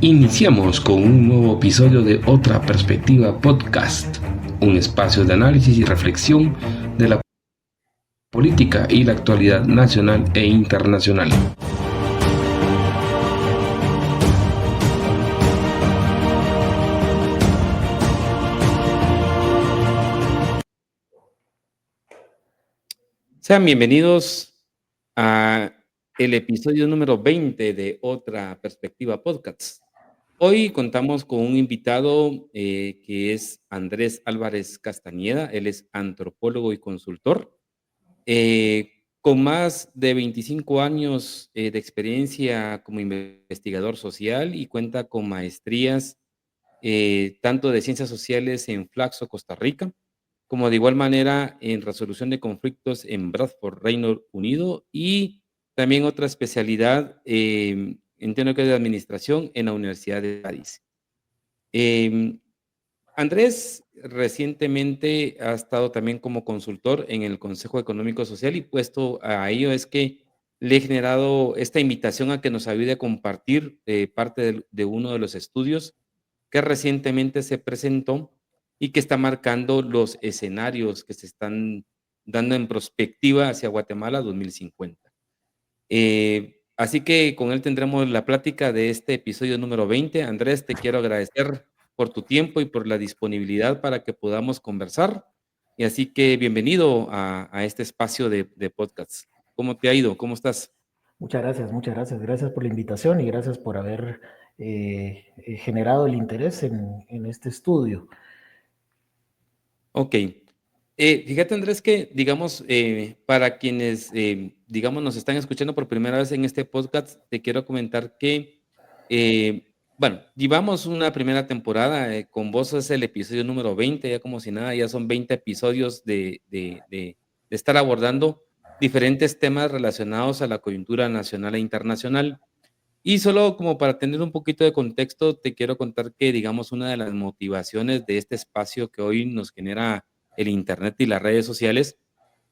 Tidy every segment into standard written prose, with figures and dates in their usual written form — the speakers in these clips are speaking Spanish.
Iniciamos con un nuevo episodio de Otra Perspectiva Podcast, un espacio de análisis y reflexión de la política y la actualidad nacional e internacional. Sean bienvenidos a el episodio número 20 de Otra Perspectiva Podcast. Hoy contamos con un invitado que es Andrés Álvarez Castañeda. Él es antropólogo y consultor, con más de 25 años de experiencia como investigador social y cuenta con maestrías tanto de ciencias sociales en Flaxo, Costa Rica, como de igual manera en resolución de conflictos en Bradford, Reino Unido, y también otra especialidad, entiendo que de administración en la Universidad de Cádiz. Em, Andrés recientemente ha estado también como consultor en el Consejo Económico Social y puesto a ello es que le he generado esta invitación a que nos ayude a compartir parte de uno de los estudios que recientemente se presentó y que está marcando los escenarios que se están dando en perspectiva hacia Guatemala 2050. Así que con él tendremos la plática de este episodio número 20. Andrés, te quiero agradecer por tu tiempo y por la disponibilidad para que podamos conversar. Y así que bienvenido a este espacio de podcast. ¿Cómo te ha ido? ¿Cómo estás? Muchas gracias, muchas gracias. Gracias por la invitación y gracias por haber generado el interés en este estudio. Ok. Fíjate, Andrés, que, digamos, para quienes, digamos, nos están escuchando por primera vez en este podcast, te quiero comentar que, bueno, llevamos una primera temporada, con vos es el episodio número 20, ya como si nada, ya son 20 episodios de estar abordando diferentes temas relacionados a la coyuntura nacional e internacional. Y solo como para tener un poquito de contexto, te quiero contar que, digamos, una de las motivaciones de este espacio que hoy nos genera el Internet y las redes sociales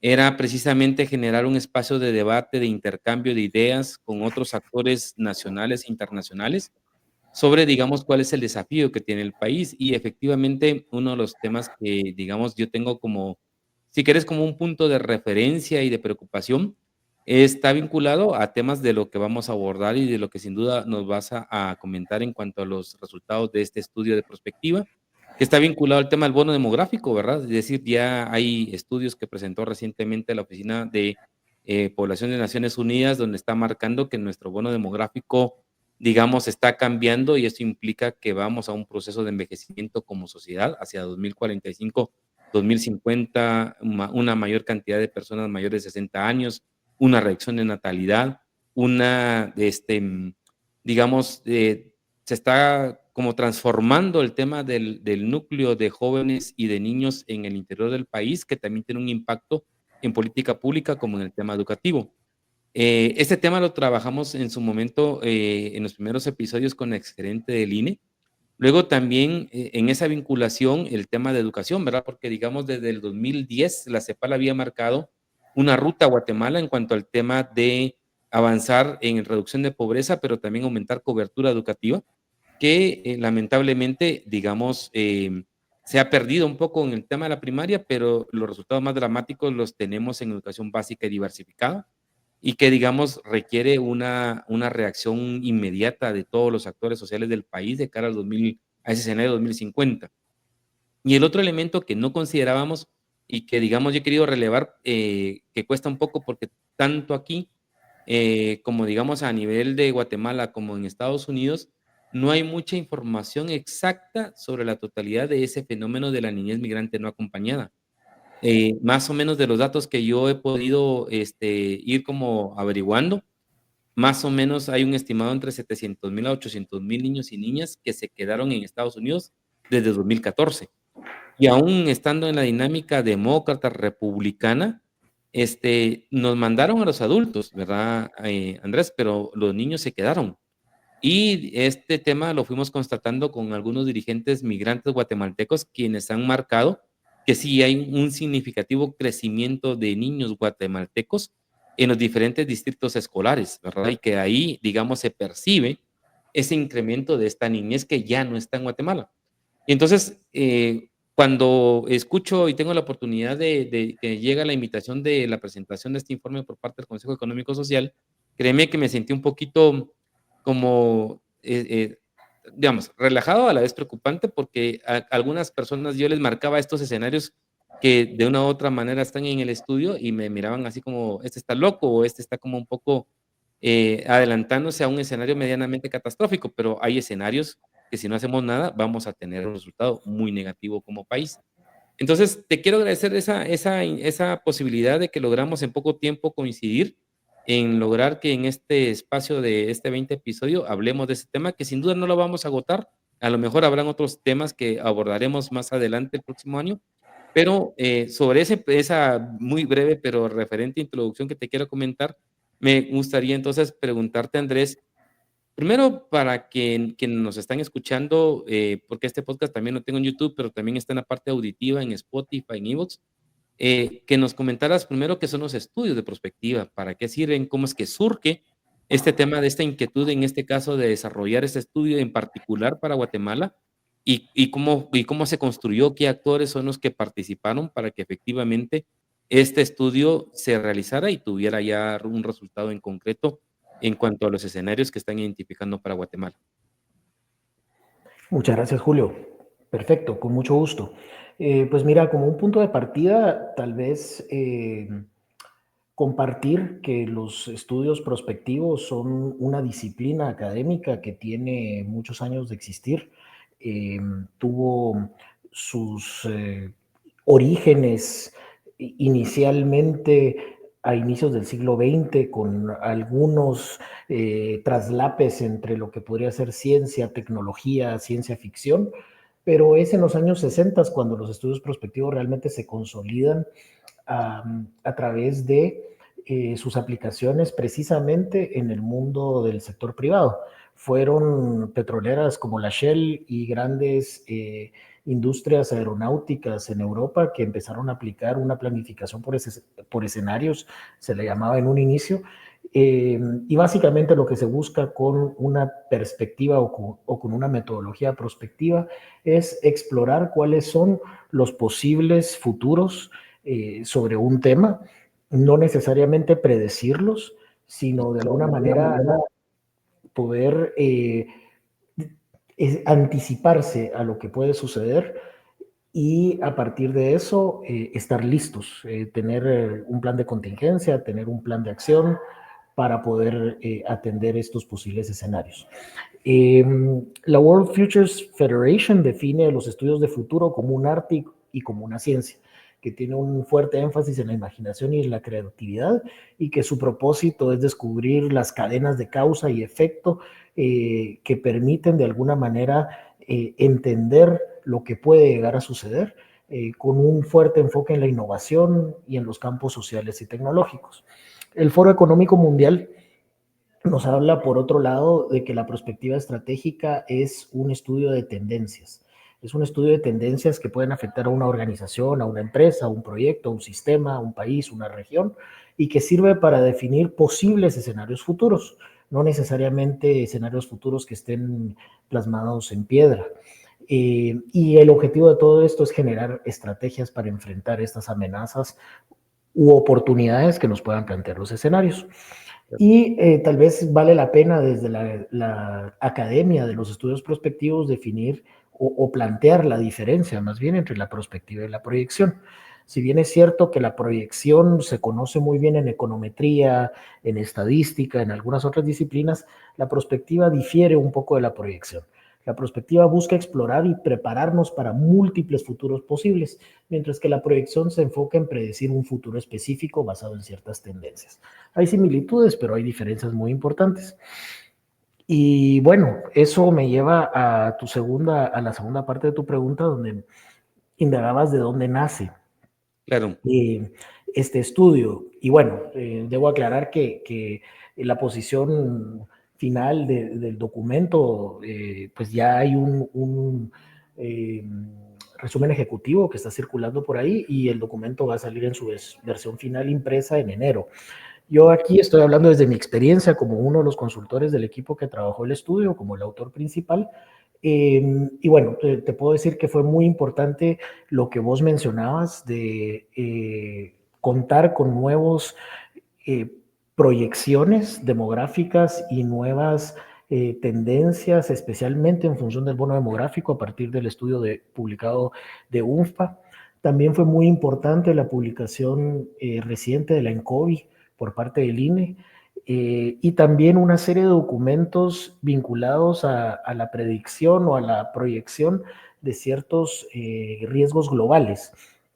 era precisamente generar un espacio de debate, de intercambio de ideas con otros actores nacionales e internacionales sobre, digamos, cuál es el desafío que tiene el país. Y efectivamente, uno de los temas que, digamos, yo tengo como, si quieres, como un punto de referencia y de preocupación, está vinculado a temas de lo que vamos a abordar y de lo que sin duda nos vas a comentar en cuanto a los resultados de este estudio de prospectiva, que está vinculado al tema del bono demográfico, ¿verdad? Es decir, ya hay estudios que presentó recientemente la Oficina de Población de Naciones Unidas, donde está marcando que nuestro bono demográfico, digamos, está cambiando y eso implica que vamos a un proceso de envejecimiento como sociedad hacia 2045, 2050, una mayor cantidad de personas mayores de 60 años, una reducción de natalidad, digamos, se está como transformando el tema del núcleo de jóvenes y de niños en el interior del país, que también tiene un impacto en política pública como en el tema educativo. Este tema lo trabajamos en su momento en los primeros episodios con el exgerente del INE. Luego también en esa vinculación el tema de educación, ¿verdad? Porque digamos desde el 2010 la CEPAL había marcado una ruta a Guatemala en cuanto al tema de avanzar en reducción de pobreza, pero también aumentar cobertura educativa, que lamentablemente, digamos, se ha perdido un poco en el tema de la primaria, pero los resultados más dramáticos los tenemos en educación básica y diversificada y que, digamos, requiere una reacción inmediata de todos los actores sociales del país de cara a ese escenario 2050. Y el otro elemento que no considerábamos y que, digamos, yo he querido relevar, que cuesta un poco porque tanto aquí como, digamos, a nivel de Guatemala como en Estados Unidos, no hay mucha información exacta sobre la totalidad de ese fenómeno de la niñez migrante no acompañada. Más o menos de los datos que yo he podido ir como averiguando, más o menos hay un estimado entre 700,000 a 800,000 niños y niñas que se quedaron en Estados Unidos desde 2014. Y aún estando en la dinámica demócrata republicana, nos mandaron a los adultos, ¿verdad, Andrés? Pero los niños se quedaron. Y este tema lo fuimos constatando con algunos dirigentes migrantes guatemaltecos, quienes han marcado que sí hay un significativo crecimiento de niños guatemaltecos en los diferentes distritos escolares, ¿verdad? Y que ahí, digamos, se percibe ese incremento de esta niñez que ya no está en Guatemala. Y entonces, cuando escucho y tengo la oportunidad de que llega la invitación de la presentación de este informe por parte del Consejo Económico Social, créeme que me sentí un poquito como, digamos, relajado, a la vez preocupante, porque a algunas personas yo les marcaba estos escenarios que de una u otra manera están en el estudio y me miraban así como, este está loco o este está como un poco adelantándose a un escenario medianamente catastrófico, pero hay escenarios que si no hacemos nada vamos a tener un resultado muy negativo como país. Entonces, te quiero agradecer esa posibilidad de que logramos en poco tiempo coincidir en lograr que en este espacio de este 20 episodio hablemos de ese tema, que sin duda no lo vamos a agotar. A lo mejor habrán otros temas que abordaremos más adelante el próximo año, pero sobre esa muy breve pero referente introducción que te quiero comentar, me gustaría entonces preguntarte, Andrés, primero, para quienes nos están escuchando, porque este podcast también lo tengo en YouTube, pero también está en la parte auditiva, en Spotify, en iVoox, que nos comentaras primero qué son los estudios de prospectiva, para qué sirven, cómo es que surge este tema de esta inquietud, en este caso, de desarrollar este estudio en particular para Guatemala, y cómo se construyó, qué actores son los que participaron para que efectivamente este estudio se realizara y tuviera ya un resultado en concreto en cuanto a los escenarios que están identificando para Guatemala. Muchas gracias, Julio. Perfecto, con mucho gusto. Pues mira, como un punto de partida, tal vez compartir que los estudios prospectivos son una disciplina académica que tiene muchos años de existir. Tuvo sus orígenes inicialmente a inicios del siglo XX, con algunos traslapes entre lo que podría ser ciencia, tecnología, ciencia ficción, pero es en los años 60 cuando los estudios prospectivos realmente se consolidan a través de sus aplicaciones precisamente en el mundo del sector privado. Fueron petroleras como la Shell y grandes industrias aeronáuticas en Europa que empezaron a aplicar una planificación por escenarios, se le llamaba en un inicio, y básicamente lo que se busca con una perspectiva o con una metodología prospectiva es explorar cuáles son los posibles futuros sobre un tema, no necesariamente predecirlos, sino de alguna manera poder anticiparse a lo que puede suceder y a partir de eso estar listos, tener un plan de contingencia, tener un plan de acción para poder atender estos posibles escenarios. La World Futures Federation define los estudios de futuro como un arte y como una ciencia, que tiene un fuerte énfasis en la imaginación y en la creatividad, y que su propósito es descubrir las cadenas de causa y efecto que permiten de alguna manera entender lo que puede llegar a suceder, con un fuerte enfoque en la innovación y en los campos sociales y tecnológicos. El Foro Económico Mundial nos habla, por otro lado, de que la perspectiva estratégica es un estudio de tendencias. Es un estudio de tendencias que pueden afectar a una organización, a una empresa, a un proyecto, a un sistema, a un país, una región, y que sirve para definir posibles escenarios futuros, no necesariamente escenarios futuros que estén plasmados en piedra. Y el objetivo de todo esto es generar estrategias para enfrentar estas amenazas u oportunidades que nos puedan plantear los escenarios. Y tal vez vale la pena desde la academia de los estudios prospectivos definir o plantear la diferencia más bien entre la prospectiva y la proyección. Si bien es cierto que la proyección se conoce muy bien en econometría, en estadística, en algunas otras disciplinas, la prospectiva difiere un poco de la proyección. La prospectiva busca explorar y prepararnos para múltiples futuros posibles, mientras que la proyección se enfoca en predecir un futuro específico basado en ciertas tendencias. Hay similitudes, pero hay diferencias muy importantes. Y bueno, eso me lleva a la segunda parte de tu pregunta, donde indagabas de dónde nace Claro. este estudio. Y bueno, debo aclarar que la posición final del documento, pues ya hay un resumen ejecutivo que está circulando por ahí y el documento va a salir en su versión final impresa en enero. Yo aquí estoy hablando desde mi experiencia como uno de los consultores del equipo que trabajó el estudio, como el autor principal. Y bueno, te puedo decir que fue muy importante lo que vos mencionabas de contar con nuevos eh, proyecciones demográficas y nuevas tendencias, especialmente en función del bono demográfico a partir del estudio publicado de UNFPA. También fue muy importante la publicación reciente de la ENCOVI por parte del INE, y también una serie de documentos vinculados a la predicción o a la proyección de ciertos riesgos globales,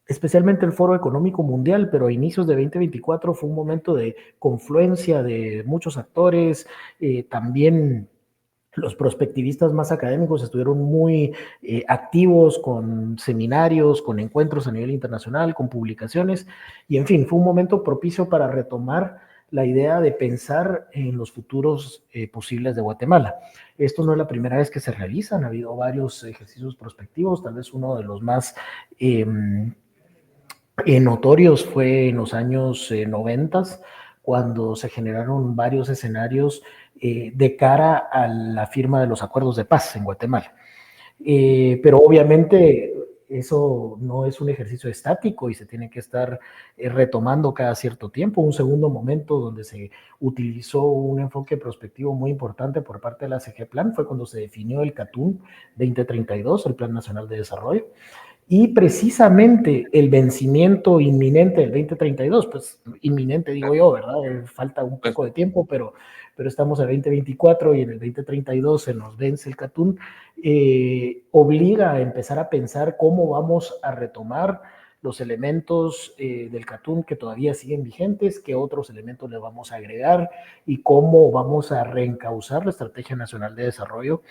especialmente el Foro Económico Mundial, pero a inicios de 2024 fue un momento de confluencia de muchos actores. También los prospectivistas más académicos estuvieron muy activos con seminarios, con encuentros a nivel internacional, con publicaciones, y en fin, fue un momento propicio para retomar la idea de pensar en los futuros posibles de Guatemala. Esto no es la primera vez que se realizan, ha habido varios ejercicios prospectivos, tal vez uno de los más notorios fue en los años 90, cuando se generaron varios escenarios de cara a la firma de los acuerdos de paz en Guatemala. Pero obviamente eso no es un ejercicio estático y se tiene que estar retomando cada cierto tiempo. Un segundo momento donde se utilizó un enfoque prospectivo muy importante por parte de la CG Plan fue cuando se definió el CATUN 2032, el Plan Nacional de Desarrollo. Y precisamente el vencimiento inminente del 2032, pues inminente digo yo, ¿verdad? Falta un Pues, poco de tiempo, pero estamos en 2024 y en el 2032 se nos vence el CATUN, obliga a empezar a pensar cómo vamos a retomar los elementos del CATUN que todavía siguen vigentes, qué otros elementos le vamos a agregar y cómo vamos a reencauzar la Estrategia Nacional de Desarrollo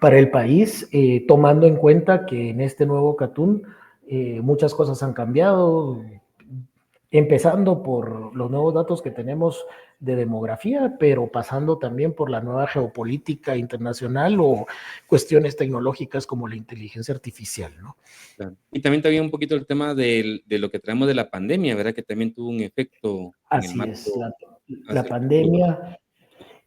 para el país, tomando en cuenta que en este nuevo CATUN muchas cosas han cambiado, empezando por los nuevos datos que tenemos de demografía, pero pasando también por la nueva geopolítica internacional o cuestiones tecnológicas como la inteligencia artificial, ¿no? claro. Y también un poquito el tema de lo que traemos de la pandemia, ¿verdad? Que también tuvo un efecto en el Así es, macro la hacia el futuro. pandemia.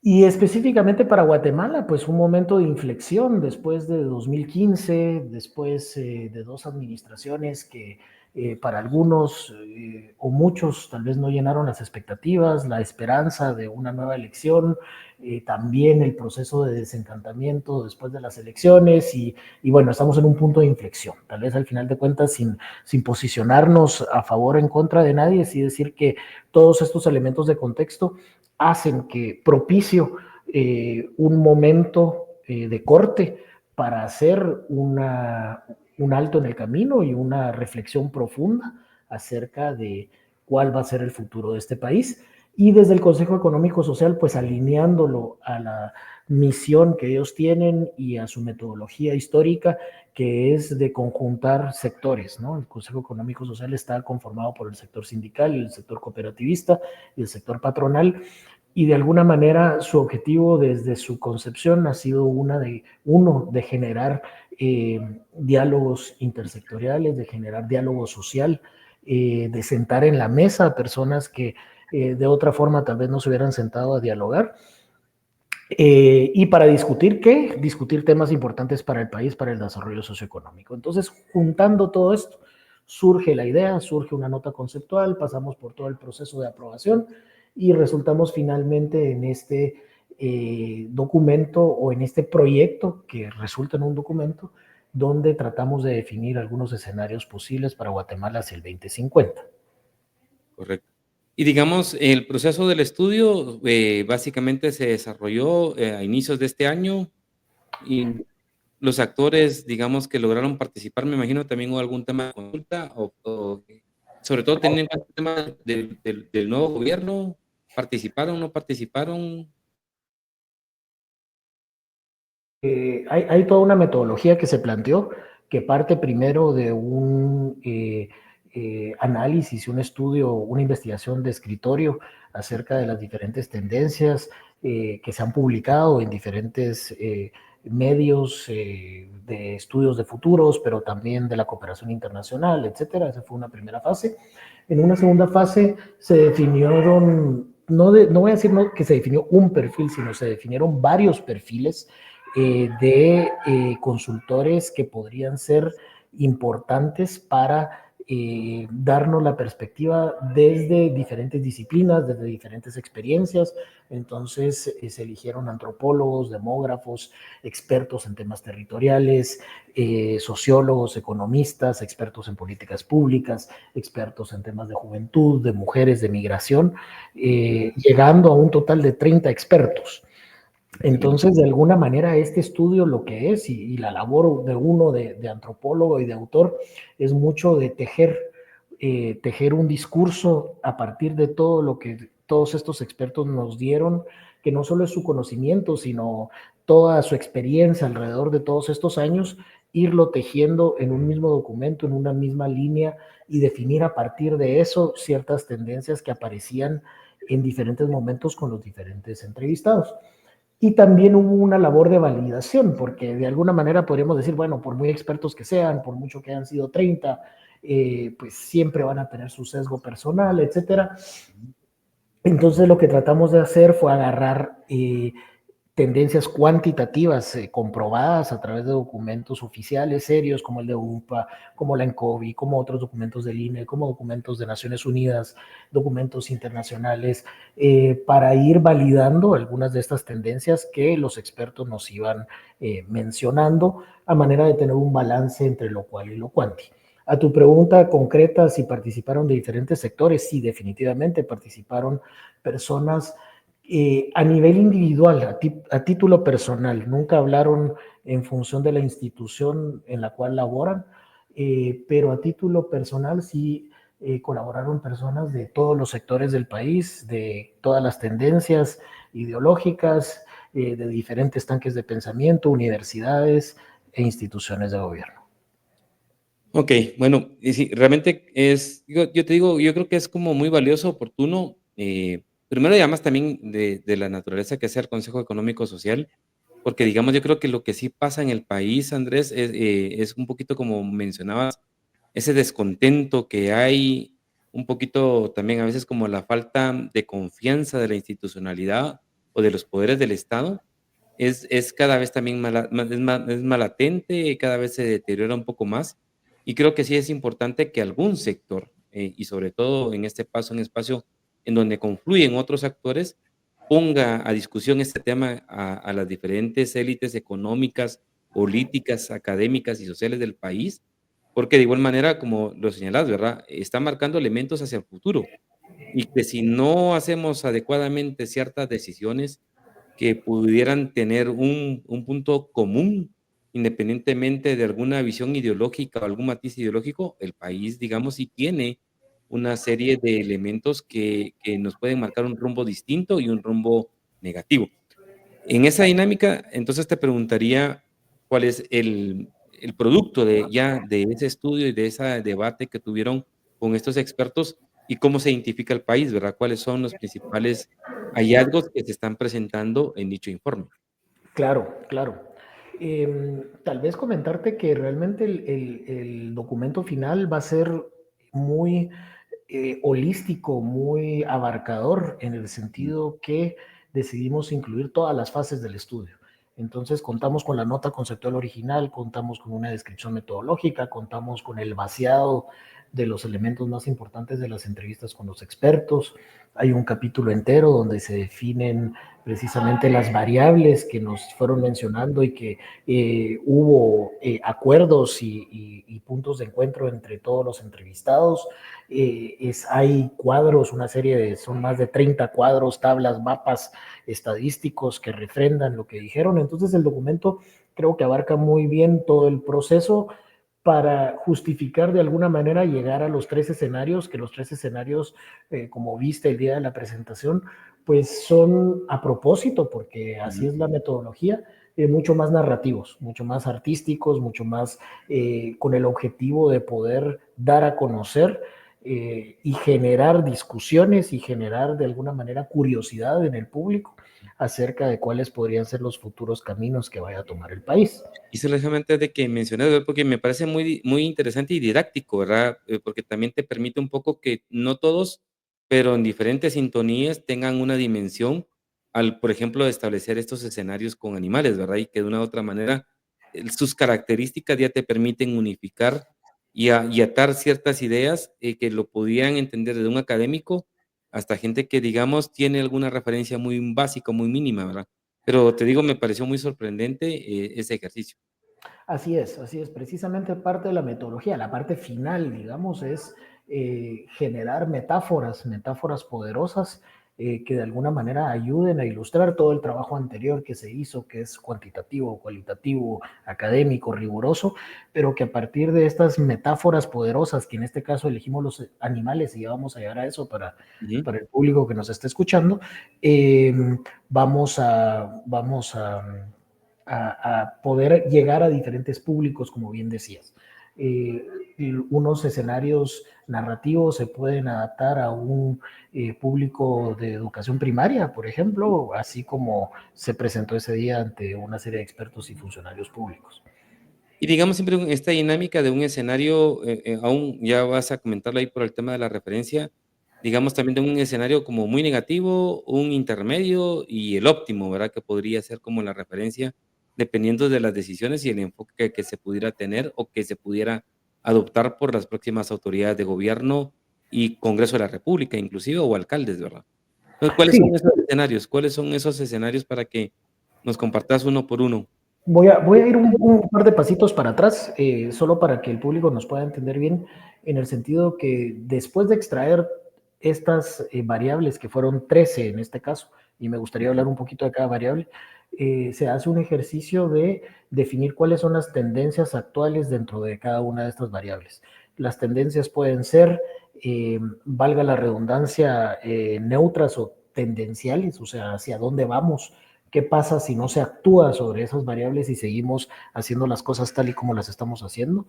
Y específicamente para Guatemala, pues un momento de inflexión después de 2015, después de dos administraciones que para algunos o muchos tal vez no llenaron las expectativas, la esperanza de una nueva elección, también el proceso de desencantamiento después de las elecciones y bueno, estamos en un punto de inflexión. Tal vez al final de cuentas, sin posicionarnos a favor o en contra de nadie, sí decir que todos estos elementos de contexto hacen que propicio un momento de corte para hacer un alto en el camino y una reflexión profunda acerca de cuál va a ser el futuro de este país. Y desde el Consejo Económico Social, pues alineándolo a la misión que ellos tienen y a su metodología histórica, que es de conjuntar sectores, ¿no? El Consejo Económico Social está conformado por el sector sindical, el sector cooperativista y el sector patronal, y de alguna manera su objetivo desde su concepción ha sido uno de generar diálogos intersectoriales, de generar diálogo social, de sentar en la mesa a personas que de otra forma tal vez no se hubieran sentado a dialogar. Y para discutir qué, discutir temas importantes para el país, para el desarrollo socioeconómico. Entonces, juntando todo esto, surge la idea, surge una nota conceptual, pasamos por todo el proceso de aprobación y resultamos finalmente en este documento o en este proyecto que resulta en un documento donde tratamos de definir algunos escenarios posibles para Guatemala hacia el 2050. Correcto. Y digamos, el proceso del estudio, básicamente se desarrolló, a inicios de este año, y los actores, digamos, que lograron participar, me imagino, también hubo algún tema de consulta, o sobre todo teniendo en cuenta el tema del nuevo gobierno, ¿participaron, no participaron? Hay toda una metodología que se planteó que parte primero de un análisis, un estudio, una investigación de escritorio acerca de las diferentes tendencias que se han publicado en diferentes medios de estudios de futuros, pero también de la cooperación internacional, etcétera. Esa fue una primera fase. En una segunda fase se definieron, no voy a decir que se definió un perfil, sino se definieron varios perfiles de consultores que podrían ser importantes para darnos la perspectiva desde diferentes disciplinas, desde diferentes experiencias. Entonces se eligieron antropólogos, demógrafos, expertos en temas territoriales, sociólogos, economistas, expertos en políticas públicas, expertos en temas de juventud, de mujeres, de migración, llegando a un total de 30 expertos. Entonces, de alguna manera, este estudio lo que es, y la labor de uno de antropólogo y de autor, es mucho de tejer un discurso a partir de todo lo que todos estos expertos nos dieron, que no solo es su conocimiento, sino toda su experiencia alrededor de todos estos años, irlo tejiendo en un mismo documento, en una misma línea, y definir a partir de eso ciertas tendencias que aparecían en diferentes momentos con los diferentes entrevistados. Y también hubo una labor de validación, porque de alguna manera podríamos decir, bueno, por muy expertos que sean, por mucho que hayan sido 30, pues siempre van a tener su sesgo personal, etcétera. Entonces lo que tratamos de hacer fue agarrar tendencias cuantitativas comprobadas a través de documentos oficiales serios como el de UPA, como la ENCOBI, como otros documentos del INE, como documentos de Naciones Unidas, documentos internacionales, para ir validando algunas de estas tendencias que los expertos nos iban mencionando a manera de tener un balance entre lo cual y lo cuanti. A tu pregunta concreta, si participaron de diferentes sectores, sí, definitivamente participaron personas a nivel individual, a título personal. Nunca hablaron en función de la institución en la cual laboran, pero a título personal sí colaboraron personas de todos los sectores del país, de todas las tendencias ideológicas, de diferentes tanques de pensamiento, universidades e instituciones de gobierno. Ok, bueno, y sí, realmente es, yo te digo, yo creo que es como muy valioso, oportuno, primero y además también de la naturaleza que sea el Consejo Económico Social, porque digamos, yo creo que lo que sí pasa en el país, Andrés, es un poquito como mencionabas, ese descontento que hay, un poquito también a veces como la falta de confianza de la institucionalidad o de los poderes del Estado, es cada vez también es más latente, cada vez se deteriora un poco más. Y creo que sí es importante que algún sector, y sobre todo en este paso, un espacio en donde confluyen otros actores, ponga a discusión este tema a las diferentes élites económicas, políticas, académicas y sociales del país, porque de igual manera, como lo señalas, ¿verdad? Está marcando elementos hacia el futuro y que si no hacemos adecuadamente ciertas decisiones que pudieran tener un punto común, independientemente de alguna visión ideológica o algún matiz ideológico, el país, digamos, sí tiene una serie de elementos que nos pueden marcar un rumbo distinto y un rumbo negativo. En esa dinámica, entonces te preguntaría cuál es el producto de ese estudio y de ese debate que tuvieron con estos expertos y cómo se identifica el país, ¿verdad? ¿Cuáles son los principales hallazgos que se están presentando en dicho informe? Claro, claro. Tal vez comentarte que realmente el documento final va a ser muy holístico, muy abarcador, en el Mm, sentido que decidimos incluir todas las fases del estudio. Entonces contamos con la nota conceptual original, contamos con una descripción metodológica, contamos con el vaciado de los elementos más importantes de las entrevistas con los expertos. Hay un capítulo entero donde se definen precisamente las variables que nos fueron mencionando y que hubo acuerdos y puntos de encuentro entre todos los entrevistados. Hay cuadros, una serie de, son más de 30 cuadros, tablas, mapas estadísticos que refrendan lo que dijeron. Entonces el documento creo que abarca muy bien todo el proceso para justificar de alguna manera llegar a los tres escenarios, que los tres escenarios, como viste el día de la presentación, pues son a propósito, porque así ujú. es la metodología, mucho más narrativos, mucho más artísticos, mucho más con el objetivo de poder dar a conocer y generar discusiones y generar de alguna manera curiosidad en el público acerca de cuáles podrían ser los futuros caminos que vaya a tomar el país. Y solamente antes de que mencionas, ¿verdad? Porque me parece muy interesante y didáctico, ¿verdad? Porque también te permite un poco que no todos, pero en diferentes sintonías tengan una dimensión al, por ejemplo, establecer estos escenarios con animales, ¿verdad? Y que de una u otra manera, sus características ya te permiten unificar y atar ciertas ideas, que lo podían entender desde un académico hasta gente que, digamos, tiene alguna referencia muy básica, muy mínima, ¿verdad? Pero te digo, me pareció muy sorprendente, ese ejercicio. Así es, precisamente parte de la metodología, la parte final, digamos, es generar metáforas poderosas que de alguna manera ayuden a ilustrar todo el trabajo anterior que se hizo, que es cuantitativo, cualitativo, académico, riguroso, pero que a partir de estas metáforas poderosas, que en este caso elegimos los animales y ya vamos a llegar a eso Ujú. para el público que nos está escuchando, vamos a poder llegar a diferentes públicos, como bien decías. Eh, Unos escenarios narrativos se pueden adaptar a un público de educación primaria, por ejemplo, así como se presentó ese día ante una serie de expertos y funcionarios públicos. Y digamos siempre esta dinámica de un escenario, aún ya vas a comentarlo ahí por el tema de la referencia, digamos también de un escenario como muy negativo, un intermedio y el óptimo, ¿verdad? Que podría ser como la referencia, dependiendo de las decisiones y el enfoque que se pudiera tener o que se pudiera adoptar por las próximas autoridades de gobierno y Congreso de la República, inclusive, o alcaldes, ¿verdad? Entonces, ¿cuáles Sí, son esos escenarios? ¿Cuáles son esos escenarios para que nos compartas uno por uno? voy a ir un par de pasitos para atrás, solo para que el público nos pueda entender bien, en el sentido que después de extraer estas variables, que fueron 13 en este caso, y me gustaría Ujú, hablar un poquito de cada variable, se hace un ejercicio de definir cuáles son las tendencias actuales dentro de cada una de estas variables. Las tendencias pueden ser, valga la redundancia, neutras o tendenciales, o sea, hacia dónde vamos. ¿Qué pasa si no se actúa sobre esas variables y seguimos haciendo las cosas tal y como las estamos haciendo?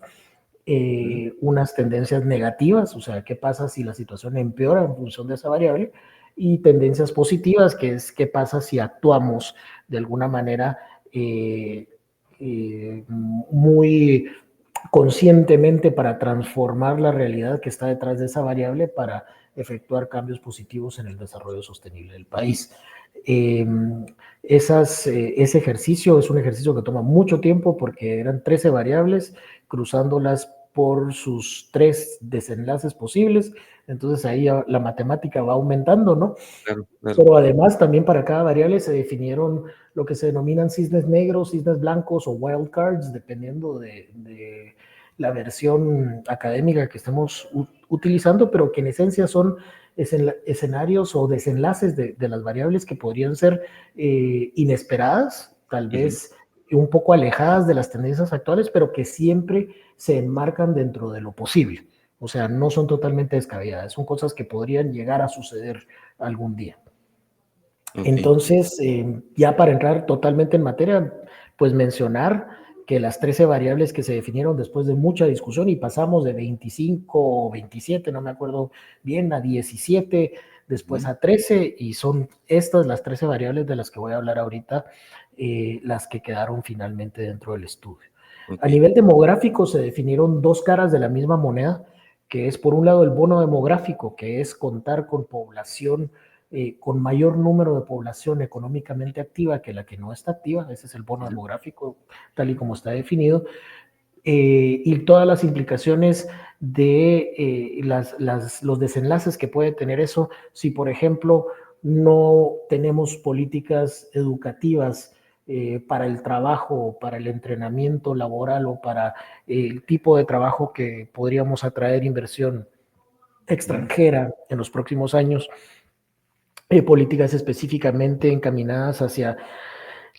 ujú, Unas tendencias negativas, o sea, ¿qué pasa si la situación empeora en función de esa variable? Y tendencias positivas, que es qué pasa si actuamos de alguna manera muy conscientemente para transformar la realidad que está detrás de esa variable para efectuar cambios positivos en el desarrollo sostenible del país. Eh, ese ejercicio es un ejercicio que toma mucho tiempo porque eran 13 variables cruzándolas por sus 3 desenlaces posibles. Entonces ahí la matemática va aumentando, ¿no? claro, claro. Pero además también para cada variable se definieron lo que se denominan cisnes negros, cisnes blancos o wildcards, dependiendo de la versión académica que estemos utilizando, pero que en esencia son escenarios o desenlaces de las variables que podrían ser inesperadas, tal Ujú, vez un poco alejadas de las tendencias actuales, pero que siempre se enmarcan dentro de lo posible. O sea, no son totalmente descabelladas, son cosas que podrían llegar a suceder algún día. okey. Entonces, ya para entrar totalmente en materia, pues mencionar que las 13 variables que se definieron después de mucha discusión y pasamos de 25 o 27, no me acuerdo bien, a 17, después Ujú, a 13, y son estas las 13 variables de las que voy a hablar ahorita, las que quedaron finalmente dentro del estudio. A okey. nivel demográfico se definieron dos caras de la misma moneda, que es por un lado el bono demográfico, que es contar con población con mayor número de población económicamente activa que la que no está activa, ese es el bono Ujú, demográfico tal y como está definido, y todas las implicaciones de los desenlaces que puede tener eso si, por ejemplo, no tenemos políticas educativas para el trabajo, para el entrenamiento laboral o para el tipo de trabajo que podríamos atraer inversión ujú, extranjera en los próximos años, políticas específicamente encaminadas hacia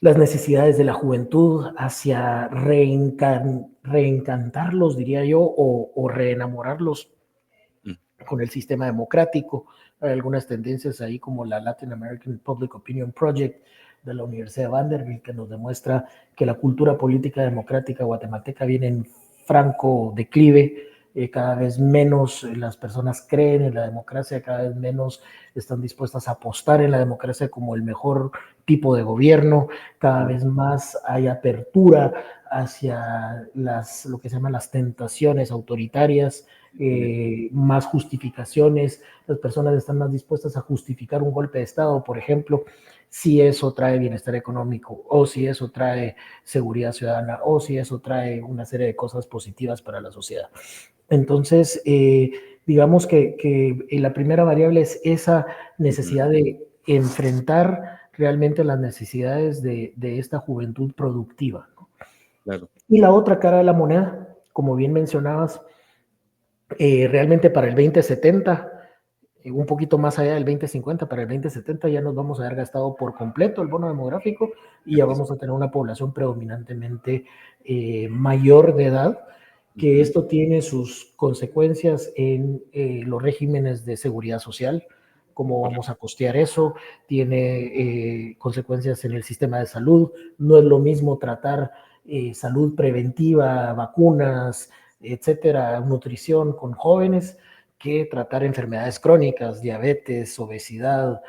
las necesidades de la juventud, hacia reencantarlos, diría yo, o reenamorarlos mm, con el sistema democrático. Hay algunas tendencias ahí como la Latin American Public Opinion Project de la Universidad de Vanderbilt que nos demuestra que la cultura política democrática guatemalteca viene en franco declive cada vez menos las personas creen en la democracia, cada vez menos están dispuestas a apostar en la democracia como el mejor tipo de gobierno, cada vez más hay apertura hacia lo que se llaman las tentaciones autoritarias, más justificaciones, las personas están más dispuestas a justificar un golpe de Estado, por ejemplo, si eso trae bienestar económico, o si eso trae seguridad ciudadana, o si eso trae una serie de cosas positivas para la sociedad. Entonces, digamos que la primera variable es esa necesidad de enfrentar realmente las necesidades de esta juventud productiva, ¿no? Claro. Y la otra cara de la moneda, como bien mencionabas, realmente para el 2070, un poquito más allá del 2050, para el 2070 ya nos vamos a haber gastado por completo el bono demográfico y ya vamos a tener una población predominantemente mayor de edad, que esto tiene sus consecuencias en los regímenes de seguridad social, cómo vamos a costear eso, tiene consecuencias en el sistema de salud, no es lo mismo tratar salud preventiva, vacunas, etcétera, nutrición con jóvenes, que tratar enfermedades crónicas, diabetes, obesidad,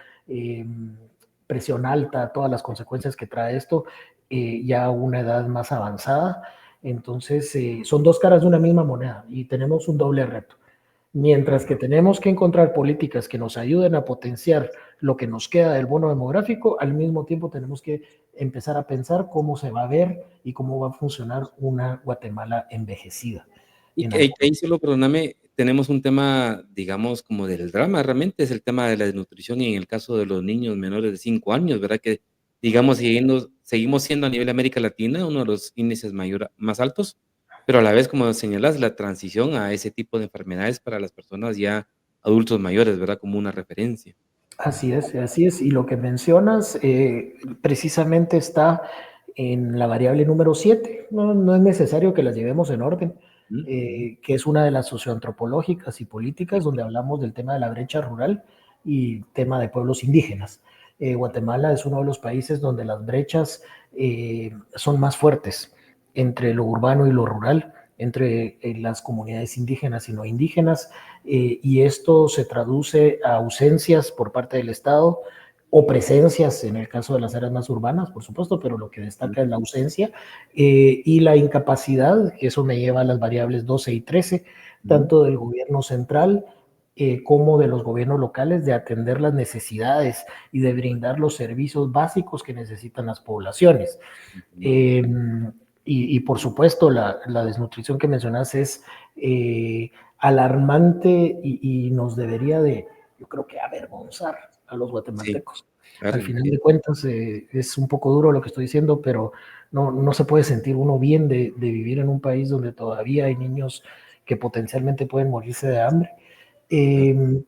presión alta, todas las consecuencias que trae esto, ya a una edad más avanzada. Entonces, son dos caras de una misma moneda y tenemos un doble reto. Mientras que tenemos que encontrar políticas que nos ayuden a potenciar lo que nos queda del bono demográfico, al mismo tiempo tenemos que empezar a pensar cómo se va a ver y cómo va a funcionar una Guatemala envejecida. Y que ahí solo, perdóname, tenemos un tema, digamos, como del drama, realmente es el tema de la desnutrición y en el caso de los niños menores de 5 años, ¿verdad? Que, digamos, seguimos siendo a nivel de América Latina uno de los índices más altos, pero a la vez, como señalas, la transición a ese tipo de enfermedades para las personas ya adultos mayores, ¿verdad? Como una referencia. Así es, así es. Y lo que mencionas precisamente está en la variable número 7. No, no es necesario que las llevemos en orden, que es una de las socioantropológicas y políticas donde hablamos del tema de la brecha rural y tema de pueblos indígenas. Guatemala es uno de los países donde las brechas son más fuertes entre lo urbano y lo rural, entre las comunidades indígenas y no indígenas, y esto se traduce a ausencias por parte del Estado o presencias en el caso de las áreas más urbanas, por supuesto, pero lo que destaca es la ausencia y la incapacidad, que eso me lleva a las variables 12 y 13, tanto del gobierno central como de los gobiernos locales, de atender las necesidades y de brindar los servicios básicos que necesitan las poblaciones. Y por supuesto, la desnutrición que mencionas es alarmante y nos debería de, yo creo que avergonzar a los Sí, guatemaltecos. Al claro, final sí. de cuentas, es un poco duro lo que estoy diciendo, pero no se puede sentir uno bien de vivir en un país donde todavía hay niños que potencialmente pueden morirse de hambre.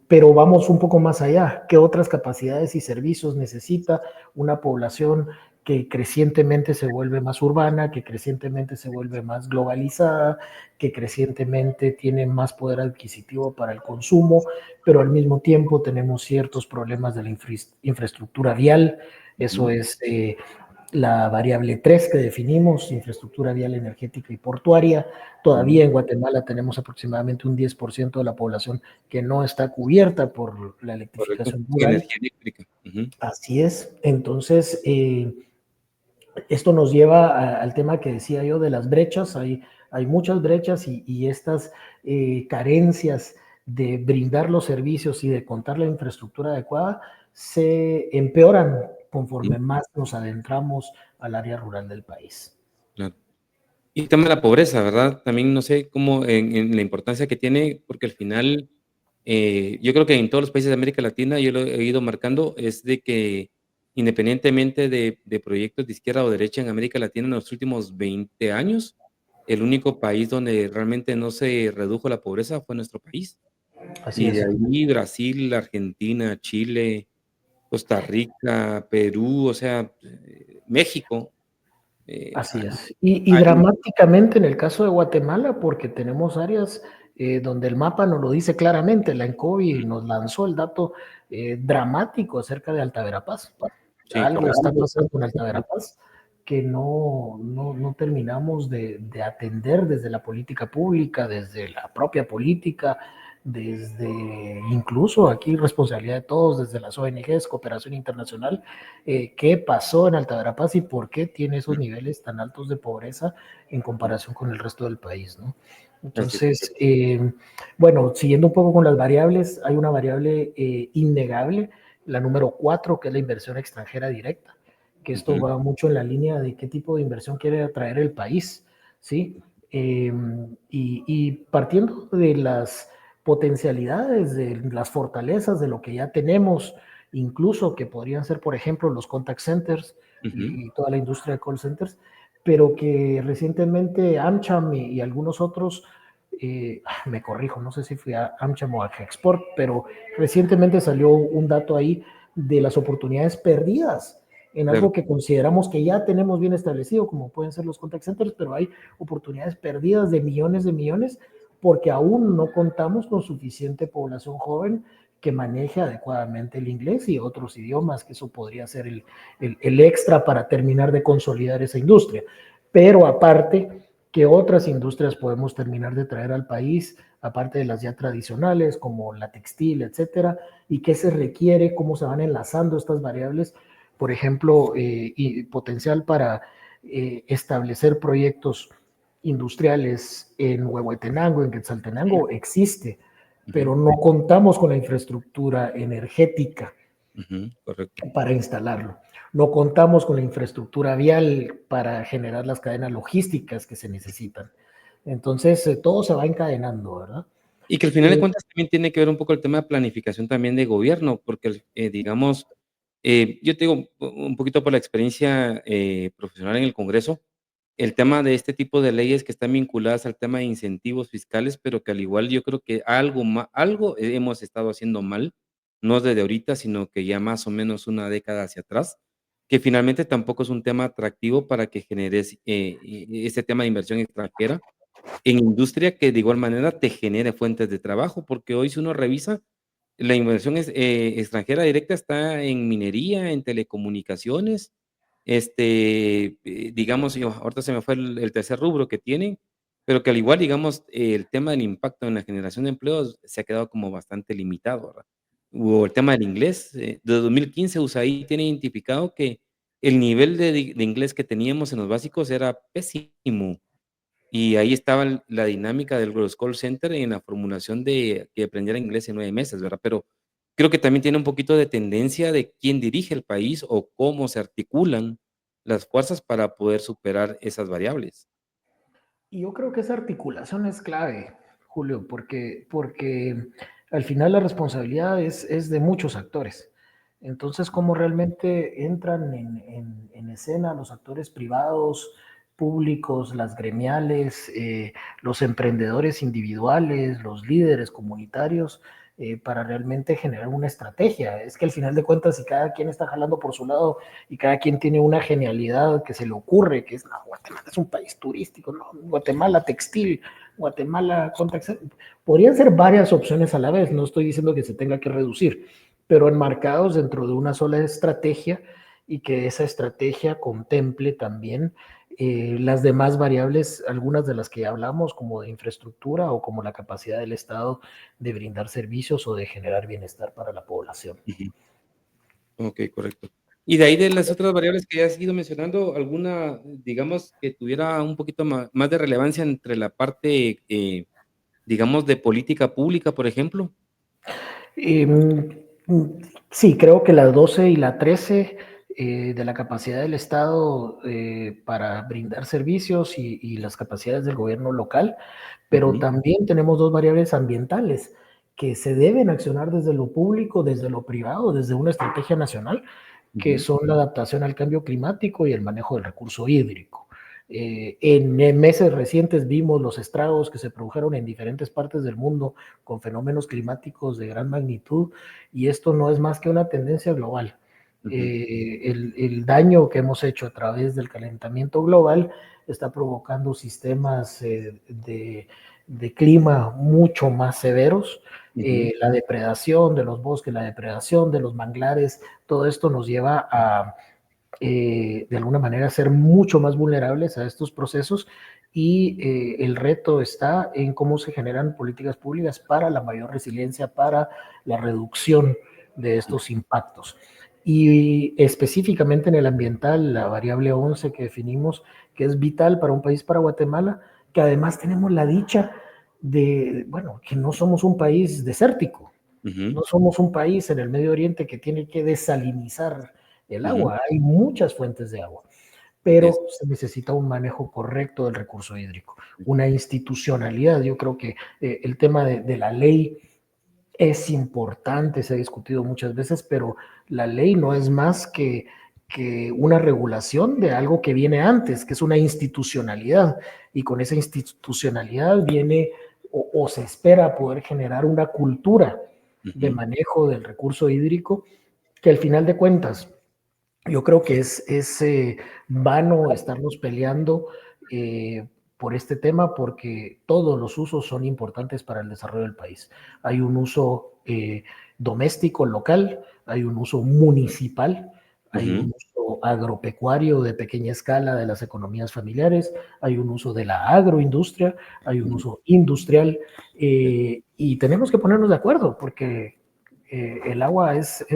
Pero vamos un poco más allá. ¿Qué otras capacidades y servicios necesita una población que crecientemente se vuelve más urbana, que crecientemente se vuelve más globalizada, que crecientemente tiene más poder adquisitivo para el consumo, pero al mismo tiempo tenemos ciertos problemas de la infraestructura vial? Eso es la variable 3 que definimos, infraestructura vial, energética y portuaria. Todavía en Guatemala tenemos aproximadamente un 10% de la población que no está cubierta por la Correcto. electrificación Sí, rural. energía eléctrica. Así es. Entonces, esto nos lleva al tema que decía yo de las brechas. Hay muchas brechas y estas carencias de brindar los servicios y de contar la infraestructura adecuada se empeoran conforme más nos adentramos al área rural del país. Claro. Y el tema de la pobreza, ¿verdad? También no sé cómo en la importancia que tiene, porque al final, yo creo que en todos los países de América Latina, yo lo he ido marcando, es de que independientemente de proyectos de izquierda o derecha en América Latina en los últimos 20 años, el único país donde realmente no se redujo la pobreza fue nuestro país. Así Y de es. ahí Brasil, Argentina, Chile, Costa Rica, Perú, o sea, México, Así hay es. Y dramáticamente en el caso de Guatemala, porque tenemos áreas donde el mapa nos lo dice claramente, la ENCOVI nos lanzó el dato dramático acerca de Alta Verapaz. sí, Algo correcto. está pasando en Alta Verapaz que no terminamos de atender desde la política pública, desde la propia política, desde incluso aquí responsabilidad de todos, desde las ONGs, cooperación internacional, qué pasó en Alta Verapaz y por qué tiene esos niveles tan altos de pobreza en comparación con el resto del país, ¿no? Así es. Entonces, bueno, siguiendo un poco con las variables, hay una variable innegable, la número 4, que es la inversión extranjera directa, que esto va mucho en la línea de qué tipo de inversión quiere atraer el país, ¿sí? Y partiendo de las potencialidades, de las fortalezas de lo que ya tenemos, incluso que podrían ser, por ejemplo, los contact centers y toda la industria de call centers, pero que recientemente AmCham y algunos otros, me corrijo, no sé si fui a AmCham o a Gexport, pero recientemente salió un dato ahí de las oportunidades perdidas en Claro. algo que consideramos que ya tenemos bien establecido, como pueden ser los contact centers, pero hay oportunidades perdidas de millones, porque aún no contamos con suficiente población joven que maneje adecuadamente el inglés y otros idiomas, que eso podría ser el extra para terminar de consolidar esa industria. Pero aparte, ¿qué otras industrias podemos terminar de traer al país, aparte de las ya tradicionales, como la textil, etcétera? ¿Y qué se requiere? ¿Cómo se van enlazando estas variables? Por ejemplo, y potencial para establecer proyectos industriales en Huehuetenango, en Quetzaltenango, existe, pero no contamos con la infraestructura energética Correcto. para instalarlo. No contamos con la infraestructura vial para generar las cadenas logísticas que se necesitan. Entonces, todo se va encadenando, ¿verdad? Y que al final de cuentas también tiene que ver un poco el tema de planificación también de gobierno, porque, digamos, yo te digo, un poquito por la experiencia, profesional en el Congreso, el tema de este tipo de leyes que están vinculadas al tema de incentivos fiscales, pero que al igual yo creo que algo hemos estado haciendo mal, no desde ahorita, sino que ya más o menos una década hacia atrás, que finalmente tampoco es un tema atractivo para que generes, este tema de inversión extranjera en industria que de igual manera te genere fuentes de trabajo, porque hoy si uno revisa, la inversión extranjera directa está en minería, en telecomunicaciones, digamos, yo ahorita se me fue el tercer rubro que tienen, pero que al igual, digamos, el tema del impacto en la generación de empleos se ha quedado como bastante limitado, ¿verdad? O el tema del inglés, de 2015 USAID tiene identificado que el nivel de inglés que teníamos en los básicos era pésimo. Y ahí estaba la dinámica del los call center en la formulación de que aprendiera inglés en 9 meses, ¿verdad? Pero creo que también tiene un poquito de tendencia de quién dirige el país o cómo se articulan las fuerzas para poder superar esas variables. Y yo creo que esa articulación es clave, Julio, porque al final la responsabilidad es de muchos actores. Entonces, ¿cómo realmente entran en escena los actores privados, públicos, las gremiales, los emprendedores individuales, los líderes comunitarios, para realmente generar una estrategia? Es que al final de cuentas, si cada quien está jalando por su lado y cada quien tiene una genialidad que se le ocurre, que es, no, Guatemala es un país turístico, no, Guatemala textil, Guatemala contact center, podrían ser varias opciones a la vez, no estoy diciendo que se tenga que reducir, pero enmarcados dentro de una sola estrategia y que esa estrategia contemple también las demás variables, algunas de las que ya hablamos, como de infraestructura o como la capacidad del Estado de brindar servicios o de generar bienestar para la población. Ujú. Okey, correcto. Y de ahí de las otras variables que has ido mencionando, alguna, digamos, que tuviera un poquito más de relevancia entre la parte, digamos, de política pública, por ejemplo. Eh, sí, creo que la 12 y la 13 de la capacidad del Estado para brindar servicios y las capacidades del gobierno local, pero Ujú, también tenemos dos variables ambientales que se deben accionar desde lo público, desde lo privado, desde una estrategia nacional, que ujú, son la adaptación al cambio climático y el manejo del recurso hídrico. En meses recientes vimos los estragos que se produjeron en diferentes partes del mundo con fenómenos climáticos de gran magnitud y esto no es más que una tendencia global. ujú, El daño que hemos hecho a través del calentamiento global está provocando sistemas de clima mucho más severos. ujú, La depredación de los bosques, la depredación de los manglares, todo esto nos lleva de alguna manera ser mucho más vulnerables a estos procesos y el reto está en cómo se generan políticas públicas para la mayor resiliencia, para la reducción de estos impactos. Y específicamente en el ambiental, la variable 11 que definimos, que es vital para un país, para Guatemala, que además tenemos la dicha de, bueno, que no somos un país desértico, no somos un país en el Medio Oriente que tiene que desalinizar el agua, hay muchas fuentes de agua, pero se necesita un manejo correcto del recurso hídrico, una institucionalidad. Yo creo que el tema de la ley es importante, se ha discutido muchas veces, pero la ley no es más que una regulación de algo que viene antes, que es una institucionalidad, y con esa institucionalidad viene o se espera poder generar una cultura de manejo del recurso hídrico que al final de cuentas yo creo que es vano estarnos peleando por este tema porque todos los usos son importantes para el desarrollo del país. Hay un uso doméstico, local, hay un uso municipal, hay un uso agropecuario de pequeña escala de las economías familiares, hay un uso de la agroindustria, hay un uso industrial y tenemos que ponernos de acuerdo porque el agua es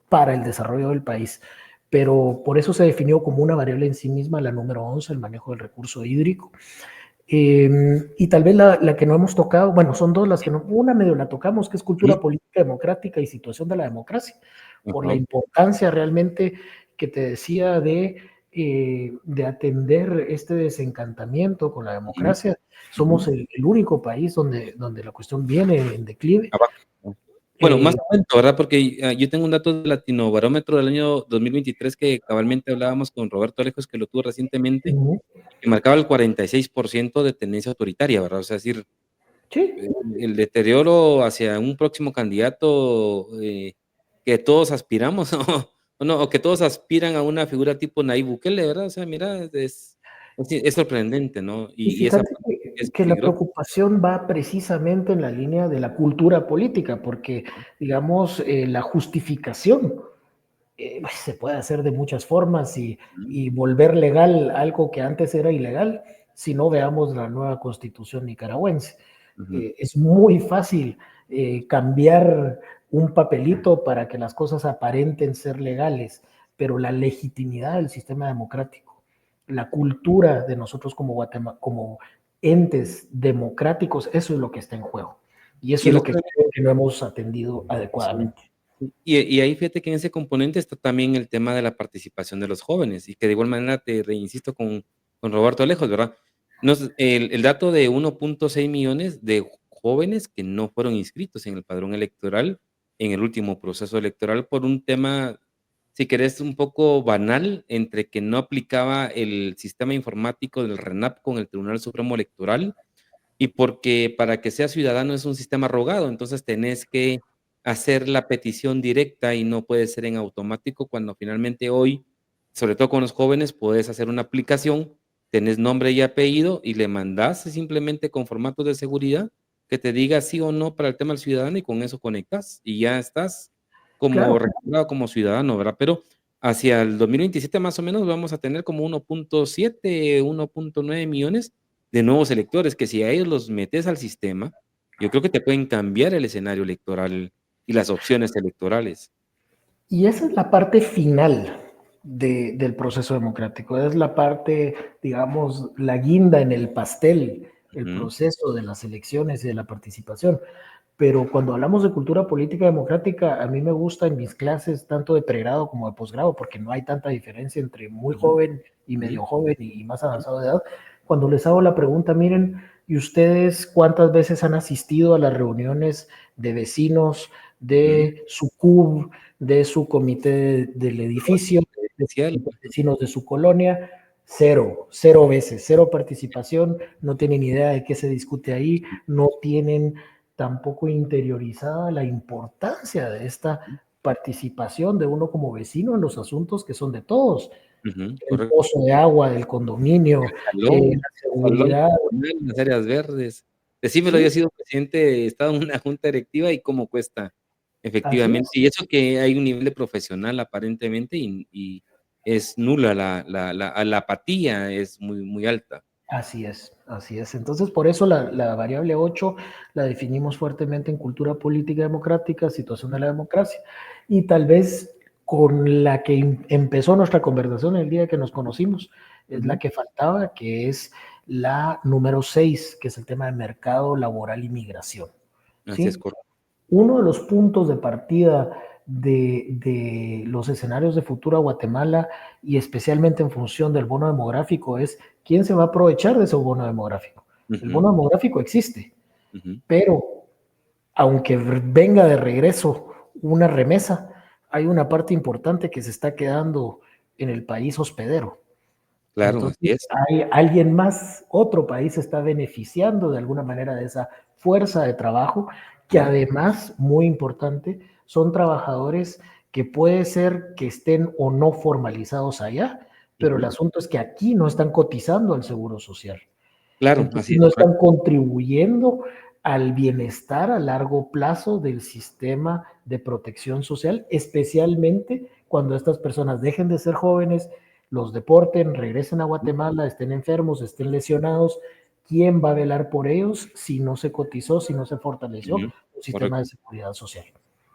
para el desarrollo del país, pero por eso se definió como una variable en sí misma la número 11, el manejo del recurso hídrico. Y tal vez la que no hemos tocado, bueno, son dos las que no, una medio la tocamos, que es cultura política democrática y situación de la democracia, por la importancia realmente que te decía de atender este desencantamiento con la democracia. Somos el único país donde la cuestión viene en declive. Bueno, más o menos, ¿verdad? Porque yo tengo un dato del Latinobarómetro del año 2023 que cabalmente hablábamos con Roberto Alejos, que lo tuvo recientemente, que marcaba el 46% de tendencia autoritaria, ¿verdad? O sea, es decir, Sí. el deterioro hacia un próximo candidato que todos aspiramos, o no, o que todos aspiran a una figura tipo Nayib Bukele, ¿verdad? O sea, mira, es sorprendente, ¿no? Y Y esa fíjate parte es que la peligrosa. preocupación va precisamente en la línea de la cultura política, porque, digamos, la justificación se puede hacer de muchas formas y volver legal algo que antes era ilegal, si no veamos la nueva constitución nicaragüense. Es muy fácil cambiar un papelito para que las cosas aparenten ser legales, pero la legitimidad del sistema democrático, la cultura de nosotros como Guatemala, como entes democráticos, eso es lo que está en juego. Y eso Y es el lo que otro creo que no hemos atendido sí. adecuadamente. Y ahí fíjate que en ese componente está también el tema de la participación de los jóvenes, y que de igual manera te reinsisto con Roberto Alejos, ¿verdad? El dato de 1.6 millones de jóvenes que no fueron inscritos en el padrón electoral en el último proceso electoral por un tema, si querés, un poco banal, entre que no aplicaba el sistema informático del RENAP con el Tribunal Supremo Electoral, y porque para que seas ciudadano es un sistema rogado, entonces tenés que hacer la petición directa y no puede ser en automático cuando finalmente hoy, sobre todo con los jóvenes, puedes hacer una aplicación, tenés nombre y apellido y le mandás simplemente con formatos de seguridad que te diga sí o no para el tema del ciudadano y con eso conectas y ya estás como Claro, registrado como ciudadano, ¿verdad? Pero hacia el 2027 más o menos vamos a tener como 1.7, 1.9 millones de nuevos electores, que si a ellos los metes al sistema, yo creo que te pueden cambiar el escenario electoral y las opciones electorales. y esa es la parte final del proceso democrático, es la parte, digamos, la guinda en el pastel, el Ujú, proceso de las elecciones y de la participación. Pero cuando hablamos de cultura política democrática, a mí me gusta en mis clases, tanto de pregrado como de posgrado, porque no hay tanta diferencia entre muy ujú, joven y ujú, medio joven y más avanzado de edad. Cuando les hago la pregunta, miren, ¿y ustedes cuántas veces han asistido a las reuniones de vecinos ujú. de su CUB, de su comité del edificio, de Presidencial, los vecinos de su colonia? Cero, cero veces, cero participación, no tienen idea de qué se discute ahí, no tienen tampoco interiorizada la importancia de esta participación de uno como vecino en los asuntos que son de todos. ujú, El correcto. pozo de agua del condominio, Salón, la salón seguridad, comunal, las áreas verdes. Decímelo, yo he sí, sido presidente, he estado en una junta directiva y cómo cuesta, así efectivamente. es. Y eso que hay un nivel de profesional aparentemente es nula, la apatía es muy, muy alta. Así es, así es. Entonces, por eso la variable 8 la definimos fuertemente en cultura política democrática, situación de la democracia. Y tal vez con la que empezó nuestra conversación el día que nos conocimos, es la Ujú. que faltaba, que es la número 6, que es el tema de mercado laboral y migración. Así es ¿Sí? correcto. Uno de los puntos de partida de los escenarios de futuro a Guatemala y especialmente en función del bono demográfico es quién se va a aprovechar de ese bono demográfico. El Ujú, bono demográfico existe, ujú. pero aunque venga de regreso una remesa, hay una parte importante que se está quedando en el país hospedero. Claro, así Entonces, es. hay alguien más, otro país se está beneficiando de alguna manera de esa fuerza de trabajo, que Ujú, además, muy importante, son trabajadores que puede ser que estén o no formalizados allá, pero el ujú. asunto es que aquí no están cotizando al seguro social. Claro, Entonces así es no están correcto. contribuyendo al bienestar a largo plazo del sistema de protección social, especialmente cuando estas personas dejen de ser jóvenes, los deporten, regresen a Ujú, Guatemala, estén enfermos, estén lesionados. ¿Quién va a velar por ellos si no se cotizó, si no se fortaleció ujú. un sistema de Correcto. seguridad social?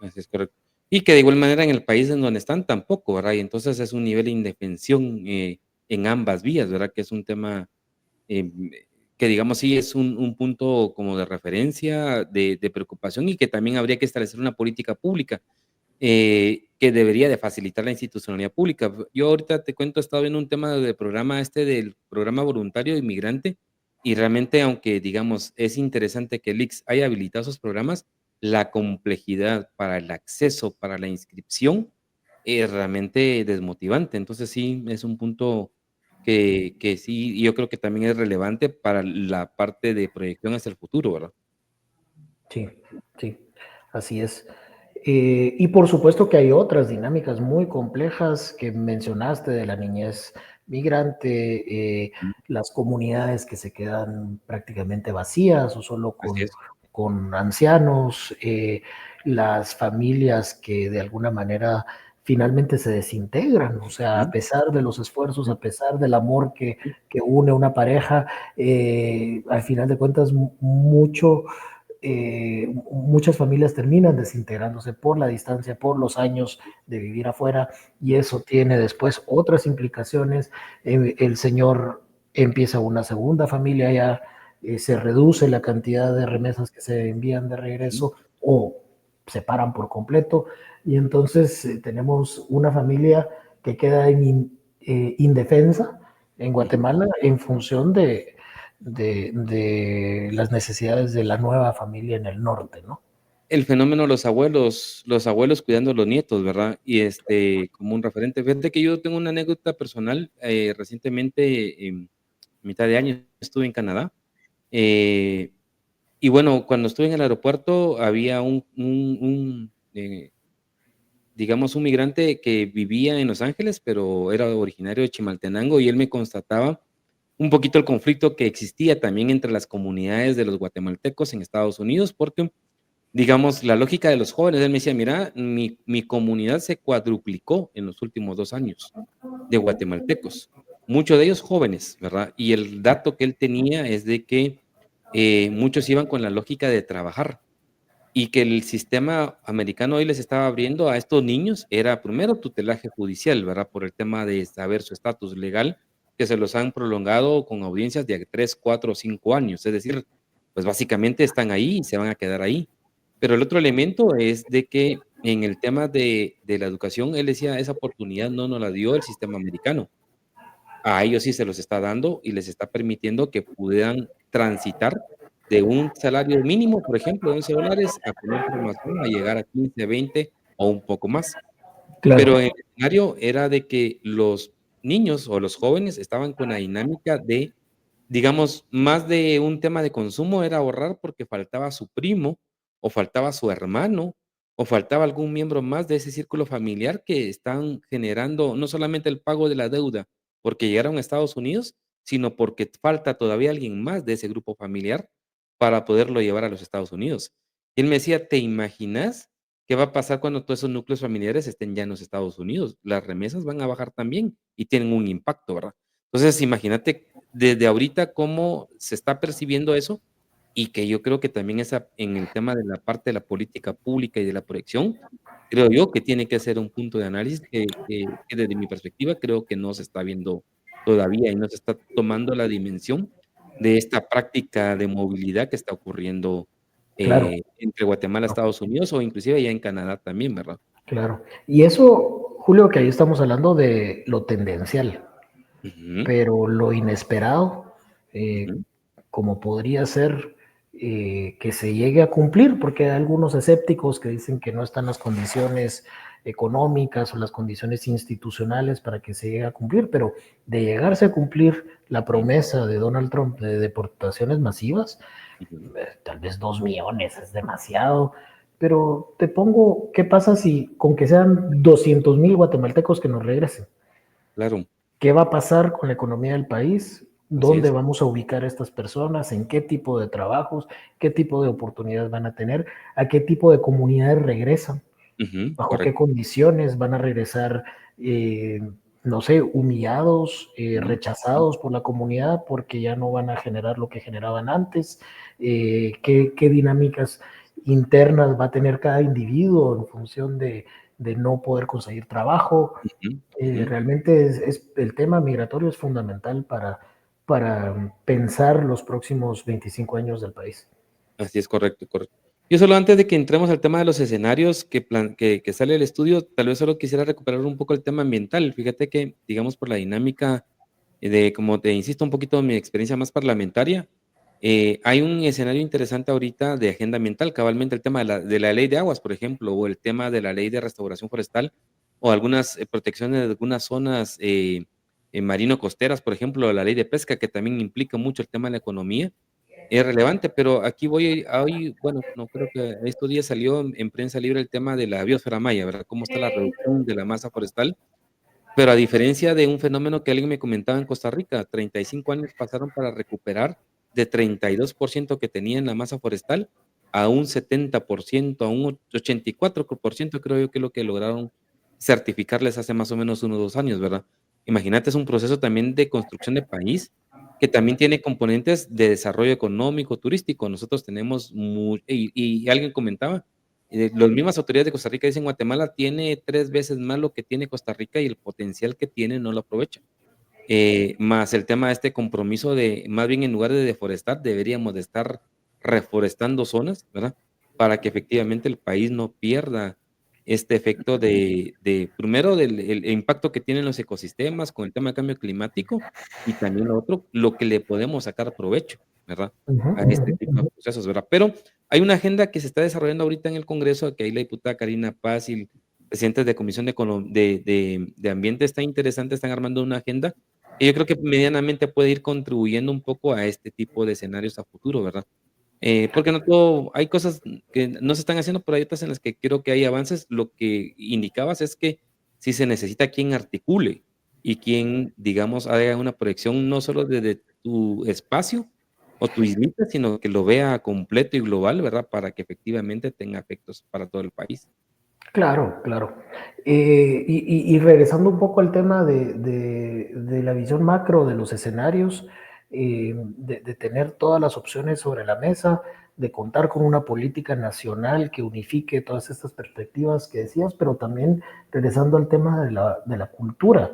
Así es correcto. Y que de igual manera en el país en donde están tampoco, ¿verdad? Y entonces es un nivel de indefensión, en ambas vías, ¿verdad? Que es un tema, em, que digamos sí es un punto como de referencia, de preocupación y que también habría que establecer una política pública, que debería de facilitar la institucionalidad pública. Yo ahorita te cuento, he estado viendo un tema del programa del programa voluntario de inmigrante, y realmente, aunque digamos, es interesante que el ICS haya habilitado esos programas, la complejidad para el acceso, para la inscripción, es realmente desmotivante. Entonces sí, es un punto que sí, yo creo que también es relevante para la parte de proyección hacia el futuro, ¿verdad? Sí, sí, así es. Y por supuesto que hay otras dinámicas muy complejas que mencionaste de la niñez migrante, Mm, las comunidades que se quedan prácticamente vacías o solo así es. con ancianos, las familias que de alguna manera finalmente se desintegran, o sea, a Ujú, pesar de los esfuerzos, ujú, a pesar del amor sí, que une una pareja, al final de cuentas mucho muchas familias terminan desintegrándose por la distancia, por los años de vivir afuera, y eso tiene después otras implicaciones. El señor empieza una segunda familia, ya se reduce la cantidad de remesas que se envían de ujú. regreso o se paran por completo, y entonces tenemos una familia que queda indefensa en Ujú. Guatemala en función de las necesidades de la nueva familia en el norte, ¿no? El fenómeno de los abuelos cuidando a los nietos, ¿verdad? Y, como un referente. Fíjate que yo tengo una anécdota personal, recientemente, mitad de año estuve en Canadá, eh, y bueno, cuando estuve en el aeropuerto había digamos, un migrante que vivía en Los Ángeles, pero era originario de Chimaltenango, y él me constataba un poquito el conflicto que existía también entre las comunidades de los guatemaltecos en Estados Unidos, porque digamos, la lógica de los jóvenes, él me decía: "Mira, mi comunidad se cuadruplicó en los últimos 2 años, de guatemaltecos", muchos de ellos jóvenes, ¿verdad? Y el dato que él tenía es de que, muchos iban con la lógica de trabajar, y que el sistema americano hoy les estaba abriendo a estos niños, era primero tutelaje judicial, ¿verdad? Por el tema de saber su estatus legal, que se los han prolongado con audiencias de 3, 4 o 5 años. Es decir, pues básicamente están ahí y se van a quedar ahí. Pero el otro elemento es de que en el tema de la educación, él decía, esa oportunidad no nos la dio el sistema americano. A ellos sí se los está dando y les está permitiendo que puedan transitar de un salario mínimo, por ejemplo, de $11 a tener formación, a llegar a 15, 20 o un poco más. Claro, Pero el escenario era de que los niños o los jóvenes estaban con la dinámica de, digamos, más de un tema de consumo, era ahorrar porque faltaba su primo, o faltaba su hermano, o faltaba algún miembro más de ese círculo familiar que están generando no solamente el pago de la deuda porque llegaron a Estados Unidos, sino porque falta todavía alguien más de ese grupo familiar para poderlo llevar a los Estados Unidos. Y él me decía: "¿Te imaginas ¿qué va a pasar cuando todos esos núcleos familiares estén ya en los Estados Unidos? Las remesas van a bajar también y tienen un impacto, ¿verdad? Entonces, imagínate desde ahorita cómo se está percibiendo eso y que yo creo que también esa en el tema de la parte de la política pública y de la proyección, creo yo que tiene que ser un punto de análisis que desde mi perspectiva creo que no se está viendo todavía y no se está tomando la dimensión de esta práctica de movilidad que está ocurriendo, Claro, entre Guatemala, no, Estados Unidos o inclusive allá en Canadá también, ¿verdad? claro. Y eso, Julio, que ahí estamos hablando de lo tendencial, Ujú, pero lo inesperado, ujú, como podría ser que se llegue a cumplir, porque hay algunos escépticos que dicen que no están las condiciones económicas o las condiciones institucionales para que se llegue a cumplir, pero de llegarse a cumplir la ujú, promesa de Donald Trump de deportaciones masivas, ujú. tal vez 2 millones es demasiado, pero te pongo, ¿qué pasa si con que sean 200,000 guatemaltecos que nos regresen? Claro, ¿Qué va a pasar con la economía del país? así ¿Dónde es. vamos a ubicar a estas personas? ¿En qué tipo de trabajos? ¿Qué tipo de oportunidades van a tener? ¿A qué tipo de comunidades regresan? Ujú, ¿Bajo qué correcto. condiciones van a regresar? eh, no sé, humillados, Ujú, ujú, rechazados por la comunidad porque ya no van a generar lo que generaban antes. ¿Qué dinámicas internas va a tener cada individuo en función de no poder conseguir trabajo? ujú, ujú. Realmente el tema migratorio es fundamental para pensar los próximos 25 años del país. Así es, correcto, correcto. Yo solo antes de que entremos al tema de los escenarios que sale el estudio, tal vez solo quisiera recuperar un poco el tema ambiental. Fíjate que, digamos, por la dinámica de, como te insisto, un poquito de mi experiencia más parlamentaria, hay un escenario interesante ahorita de agenda ambiental, cabalmente el tema de la ley de aguas, por ejemplo, o el tema de la ley de restauración forestal, o algunas protecciones de algunas zonas marino-costeras, por ejemplo, la ley de pesca, que también implica mucho el tema de la economía. Es relevante, pero aquí voy a hoy, bueno, no creo que estos días salió en prensa libre el tema de la biosfera maya, ¿verdad? Cómo está la reducción de la masa forestal, pero a diferencia de un fenómeno que alguien me comentaba en Costa Rica, 35 años pasaron para recuperar de 32% que tenía en la masa forestal a un 70%, a un 84% creo yo que es lo que lograron certificarles hace más o menos unos 2 años, ¿verdad? Imagínate, es un proceso también de construcción de país que también tiene componentes de desarrollo económico, turístico. Nosotros tenemos y alguien comentaba, las mismas autoridades de Costa Rica dicen: "Guatemala tiene 3 veces más lo que tiene Costa Rica y el potencial que tiene no lo aprovecha". Más el tema de este compromiso de, más bien en lugar de deforestar, deberíamos de estar reforestando zonas, ¿verdad? Para que efectivamente el país no pierda este efecto de primero del el impacto que tienen los ecosistemas con el tema del cambio climático y también lo otro, lo que le podemos sacar provecho, ¿verdad? Ujú, A ujú, este tipo de ujú. procesos, ¿verdad? Pero hay una agenda que se está desarrollando ahorita en el Congreso, que ahí la diputada Karina Paz y presidentes de Comisión de Ambiente está interesante, están armando una agenda y yo creo que medianamente puede ir contribuyendo un poco a este tipo de escenarios a futuro, ¿verdad? Porque no todo, hay cosas que no se están haciendo, pero hay otras en las que creo que hay avances. Lo que indicabas es que sí se necesita quien articule y quien, digamos, haga una proyección no solo desde tu espacio o tu islita, sino que lo vea completo y global, ¿verdad? Para que efectivamente tenga efectos para todo el país. Claro, claro. Y regresando un poco al tema de la visión macro de los escenarios, de tener todas las opciones sobre la mesa, de contar con una política nacional que unifique todas estas perspectivas que decías, pero también regresando al tema de la cultura.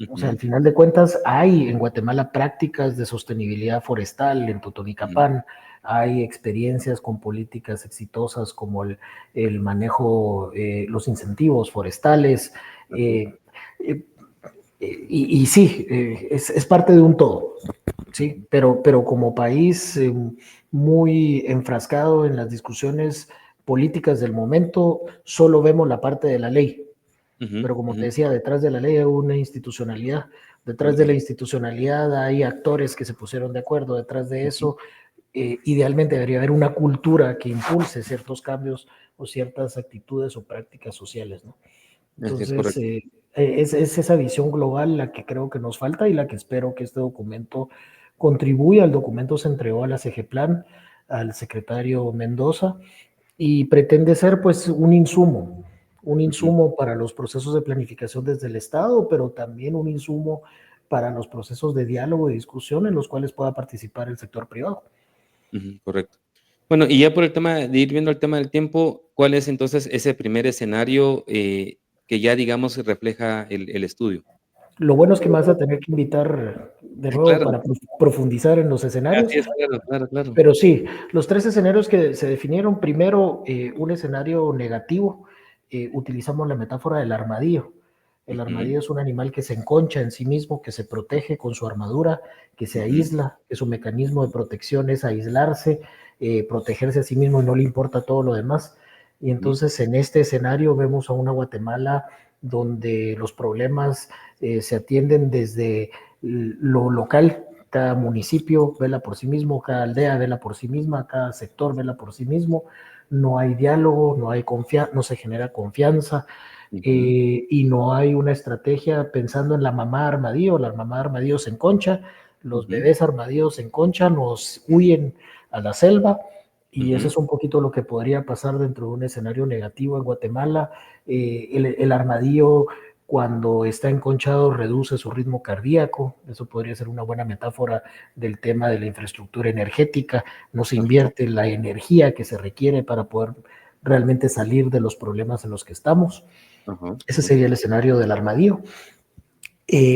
O sea, al Ujú, final de cuentas, hay en Guatemala prácticas de sostenibilidad forestal en ujú, Totonicapán, hay experiencias con políticas exitosas como el manejo, los incentivos forestales, así eh, eh, y sí, es parte de un todo, ujú, ¿sí? Pero como país muy enfrascado en las discusiones políticas del momento, solo vemos la parte de la ley, ujú, pero como te ujú, decía, detrás de la ley hay una institucionalidad, detrás de la correcto. institucionalidad hay actores que se pusieron de acuerdo, detrás de Ujú, eso idealmente debería haber una cultura que impulse ciertos cambios o ciertas actitudes o prácticas sociales, ¿no? así es Entonces, correcto. es esa visión global la que creo que nos falta y la que espero que este documento contribuya. El documento se entregó a la CGPLAN, al secretario Mendoza, y pretende ser pues un insumo para los procesos de planificación desde el Estado, pero también un insumo para los procesos de diálogo y discusión en los cuales pueda participar el sector privado. Correcto. Bueno, y ya por el tema de ir viendo el tema del tiempo, ¿cuál es entonces ese primer escenario, que ya, digamos, refleja el estudio? Lo bueno es que me vas a tener que invitar de nuevo Claro, para profundizar en los escenarios, así es, claro, claro, claro. pero sí, los tres escenarios que se definieron, primero, un escenario negativo, utilizamos la metáfora del armadillo. El Ujú, armadillo es un animal que se enconcha en sí mismo, que se protege con su armadura, que se ujú, aísla, que su mecanismo de protección es aislarse, protegerse a sí mismo y no le importa todo lo demás. Y ujú, entonces en este escenario vemos a una Guatemala donde los problemas se atienden desde lo local. Cada municipio vela por sí mismo, cada aldea vela por sí misma, cada sector vela por sí mismo. No hay diálogo, no hay confianza, no se genera confianza, ujú, y no hay una estrategia pensando en la mamá armadillo. La mamá armadillo se enconcha, los ujú, bebés armadillos se enconchan, nos huyen a la selva. Y eso ujú, es un poquito lo que podría pasar dentro de un escenario negativo en Guatemala. El armadillo, cuando está enconchado, reduce su ritmo cardíaco. Eso podría ser una buena metáfora del tema de la infraestructura energética. No se ajá, invierte la energía que se requiere para poder realmente salir de los problemas en los que estamos. ajá, Ese ajá, sería el escenario del armadillo.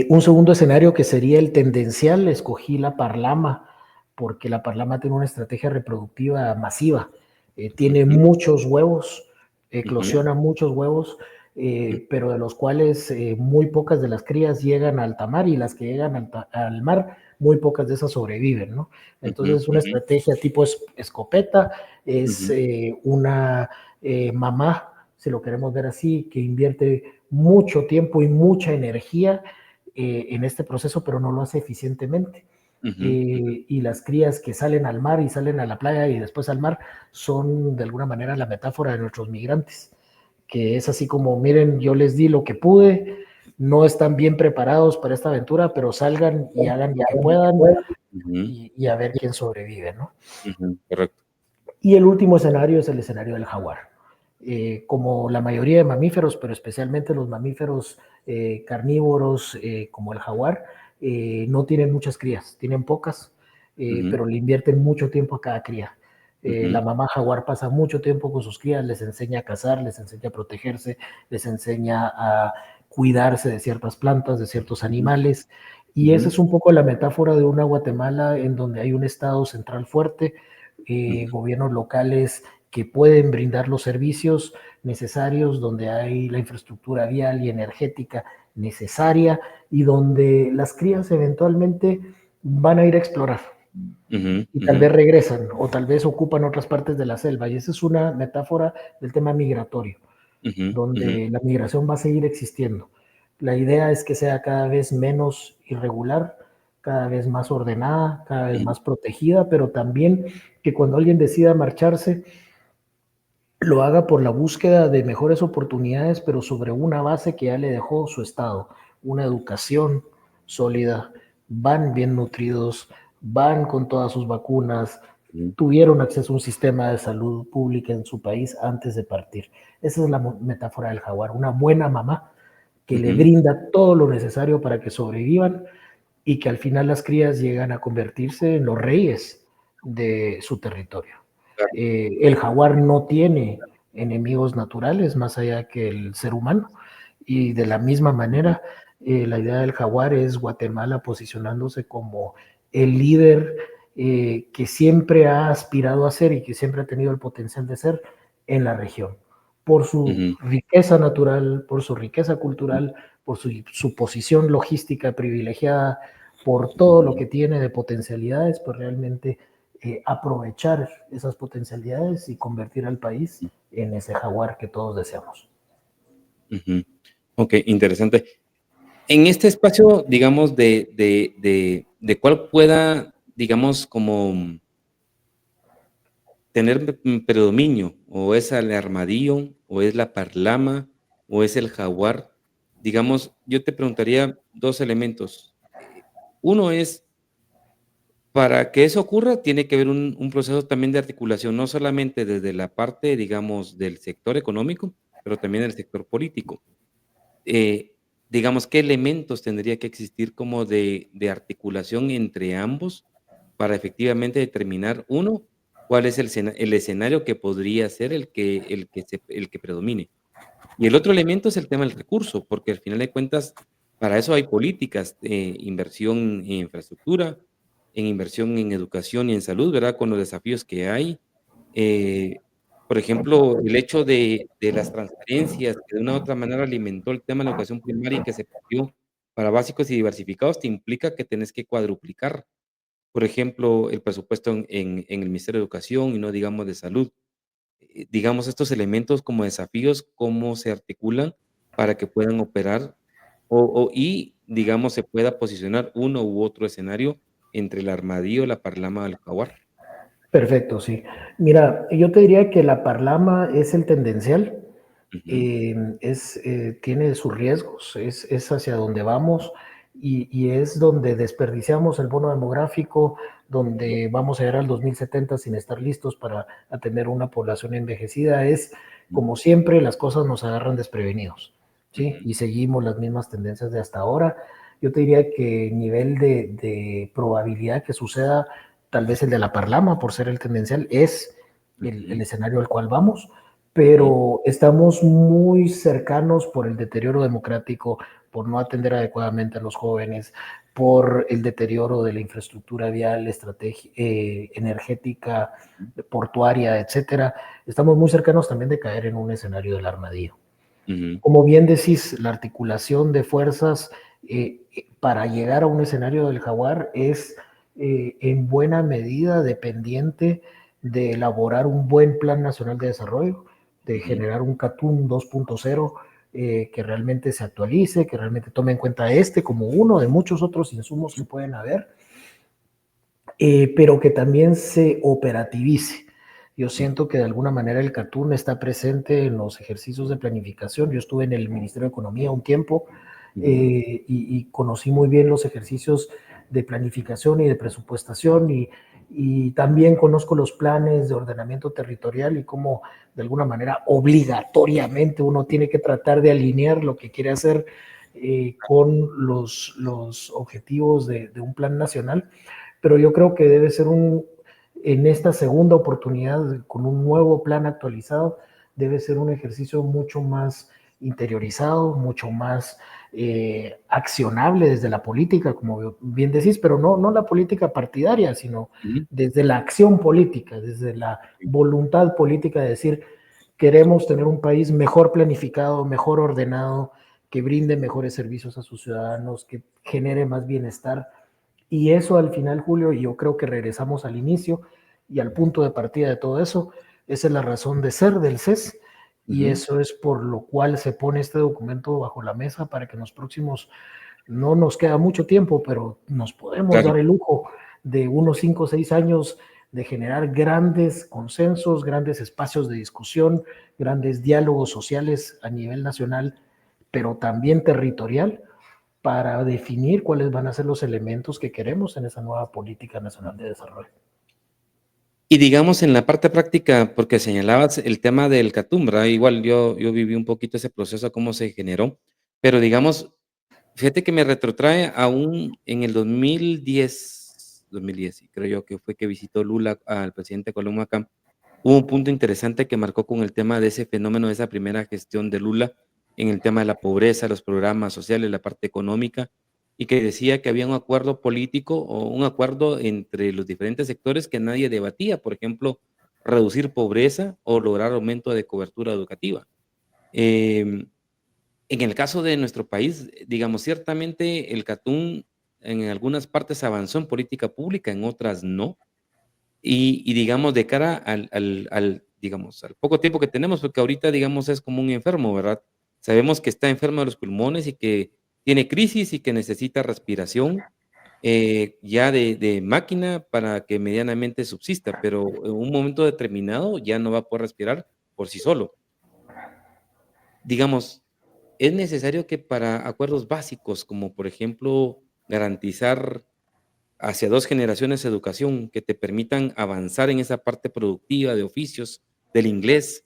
Un segundo escenario que sería el tendencial, escogí la parlama, porque la parlama tiene una estrategia reproductiva masiva. Tiene ujú, muchos huevos, ujú, eclosiona muchos huevos, ujú, pero de los cuales muy pocas de las crías llegan al alta mar, y las que llegan al mar, muy pocas de esas sobreviven, ¿no? ujú, Entonces, una ujú, estrategia tipo escopeta es ujú, una mamá, si lo queremos ver así, que invierte mucho tiempo y mucha energía en este proceso, pero no lo hace eficientemente. ujú, Y las crías que salen al mar y salen a la playa y después al mar son de alguna manera la metáfora de nuestros migrantes, que es así como, miren, yo les di lo que pude, no están bien preparados para esta aventura, pero salgan y hagan lo que puedan, ujú, y a ver quién sobrevive, ¿no? ujú, correcto. Y el último escenario es el escenario del jaguar. Como la mayoría de mamíferos, pero especialmente los mamíferos carnívoros como el jaguar, no tienen muchas crías, tienen pocas, Ujú, pero le invierten mucho tiempo a cada cría. La ujú, mamá jaguar pasa mucho tiempo con sus crías, les enseña a cazar, les enseña a protegerse, les enseña a cuidarse de ciertas plantas, de ciertos ujú, animales. Y esa ujú, es un poco la metáfora de una Guatemala en donde hay un Estado central fuerte, ujú, gobiernos locales que pueden brindar los servicios necesarios, donde hay la infraestructura vial y energética necesaria, y donde las crías eventualmente van a ir a explorar ujú, y tal ujú, vez regresan o tal vez ocupan otras partes de la selva. Y esa es una metáfora del tema migratorio, ujú, ujú, donde la migración va a seguir existiendo. La idea es que sea cada vez menos irregular, cada vez más ordenada, cada vez ujú, más protegida, pero también que cuando alguien decida marcharse, lo haga por la búsqueda de mejores oportunidades, pero sobre una base que ya le dejó su estado, una educación sólida, van bien nutridos, van con todas sus vacunas, ujú, tuvieron acceso a un sistema de salud pública en su país antes de partir. Esa es la metáfora del jaguar, una buena mamá que le ujú, brinda todo lo necesario para que sobrevivan, y que al final las crías llegan a convertirse en los reyes de su territorio. claro, El jaguar no tiene enemigos naturales más allá que el ser humano, y de la misma ujú, manera la idea del jaguar es Guatemala posicionándose como el líder que siempre ha aspirado a ser y que siempre ha tenido el potencial de ser en la región, por su ujú, riqueza natural, por su riqueza ujú, cultural, por su posición logística privilegiada, por todo lo que tiene de potencialidades, pues realmente aprovechar esas potencialidades y convertir al país en ese jaguar que todos deseamos. ujú. Okey, interesante. En este espacio, digamos, de cuál pueda, digamos, como tener predominio, o es el armadillo, o es la parlama, o es el jaguar. Digamos, yo te preguntaría 2 elementos. Uno es, Para que eso ocurra, tiene que haber un proceso también de articulación, no solamente desde la parte, digamos, del sector económico, pero también del sector político. Digamos, ¿qué elementos tendría que existir como de articulación entre ambos para efectivamente determinar, uno, cuál es el escenario que podría ser el que predomine? Y el otro elemento es el tema del recurso, porque al final de cuentas, para eso hay políticas, inversión en infraestructura, en inversión en educación y en salud, ¿verdad? Con los desafíos que hay. Eh, por ejemplo, el hecho de las transferencias, que de una u otra manera alimentó el tema de la educación primaria y que se perdió para básicos y diversificados, te implica que tenés que cuadruplicar, por ejemplo, el presupuesto en el Ministerio de Educación y no digamos de salud. Digamos, estos elementos como desafíos, ¿cómo se articulan para que puedan operar y, digamos, se pueda posicionar uno u otro escenario entre el armadillo, la parlama del jaguar? Perfecto, sí. Mira, yo te diría que la parlama es el tendencial, Ujú, tiene sus riesgos, es hacia donde vamos y es donde desperdiciamos el bono demográfico, donde vamos a llegar al 2070 sin estar listos para atender una población envejecida. Es ujú, como siempre, las cosas nos agarran desprevenidos, ¿sí? ujú, Y seguimos las mismas tendencias de hasta ahora. Yo te diría que nivel de probabilidad que suceda, tal vez el de la parlama, por ser el tendencial, es el ujú, escenario al cual vamos, ujú, pero estamos muy cercanos por el deterioro democrático, por no atender adecuadamente a los jóvenes, por el deterioro de la infraestructura vial, energética, portuaria, etcétera. Estamos muy cercanos también de caer en un escenario del armadillo. ujú, Como bien decís, la articulación de fuerzas para llegar a un escenario del jaguar es en buena medida dependiente de elaborar un buen plan nacional de desarrollo, de ujú, generar un CATUM 2.0 que realmente se actualice, que realmente tome en cuenta este como uno de muchos otros insumos que pueden haber, pero que también se operativice. Yo ujú, siento que de alguna manera el CATUN está presente en los ejercicios de planificación. Yo estuve en el Ministerio de ujú, Economía un tiempo ujú, y conocí muy bien los ejercicios de planificación y de presupuestación y también conozco los planes de ordenamiento territorial y cómo de alguna manera obligatoriamente uno tiene que tratar de alinear lo que quiere hacer con los objetivos de un plan nacional, pero yo creo que debe ser en esta segunda oportunidad, con un nuevo plan actualizado, debe ser un ejercicio mucho más interiorizado, mucho más accionable desde la política, como bien decís, pero no la política partidaria, sino ujú, desde la acción política, desde la voluntad política de decir, queremos tener un país mejor planificado, mejor ordenado, que brinde mejores servicios a sus ciudadanos, que genere más bienestar. Y eso al final, Julio, y yo creo que regresamos al inicio y al punto de partida de todo eso, esa es la razón de ser del CES y ujú. eso es por lo cual se pone este documento bajo la mesa para que en los próximos, no nos queda mucho tiempo, pero nos podemos Claro. dar el lujo de unos 5 o 6 años de generar grandes consensos, grandes espacios de discusión, grandes diálogos sociales a nivel nacional, pero también territorial, para definir cuáles van a ser los elementos que queremos en esa nueva política nacional de desarrollo. Y digamos, en la parte práctica, porque señalabas el tema del Catum, ¿verdad? Igual yo viví un poquito ese proceso, cómo se generó, pero digamos, fíjate que me retrotrae aún en el 2010, sí, creo yo que fue que visitó Lula al presidente Coloma acá. Hubo un punto interesante que marcó con el tema de ese fenómeno, de esa primera gestión de Lula, en el tema de la pobreza, los programas sociales, la parte económica, y que decía que había un acuerdo político o un acuerdo entre los diferentes sectores que nadie debatía, por ejemplo, reducir pobreza o lograr aumento de cobertura educativa. Em, en el caso de nuestro país, digamos, ciertamente el Catún en algunas partes avanzó en política pública, en otras no. Y digamos, de cara digamos, al poco tiempo que tenemos, porque ahorita, digamos, es como un enfermo, ¿verdad? Sabemos que está enfermo de los pulmones y que tiene crisis y que necesita respiración, ya de máquina para que medianamente subsista, pero en un momento determinado ya no va a poder respirar por sí solo. Digamos, es necesario que para acuerdos básicos, como por ejemplo garantizar hacia 2 generaciones de educación que te permitan avanzar en esa parte productiva de oficios, del inglés,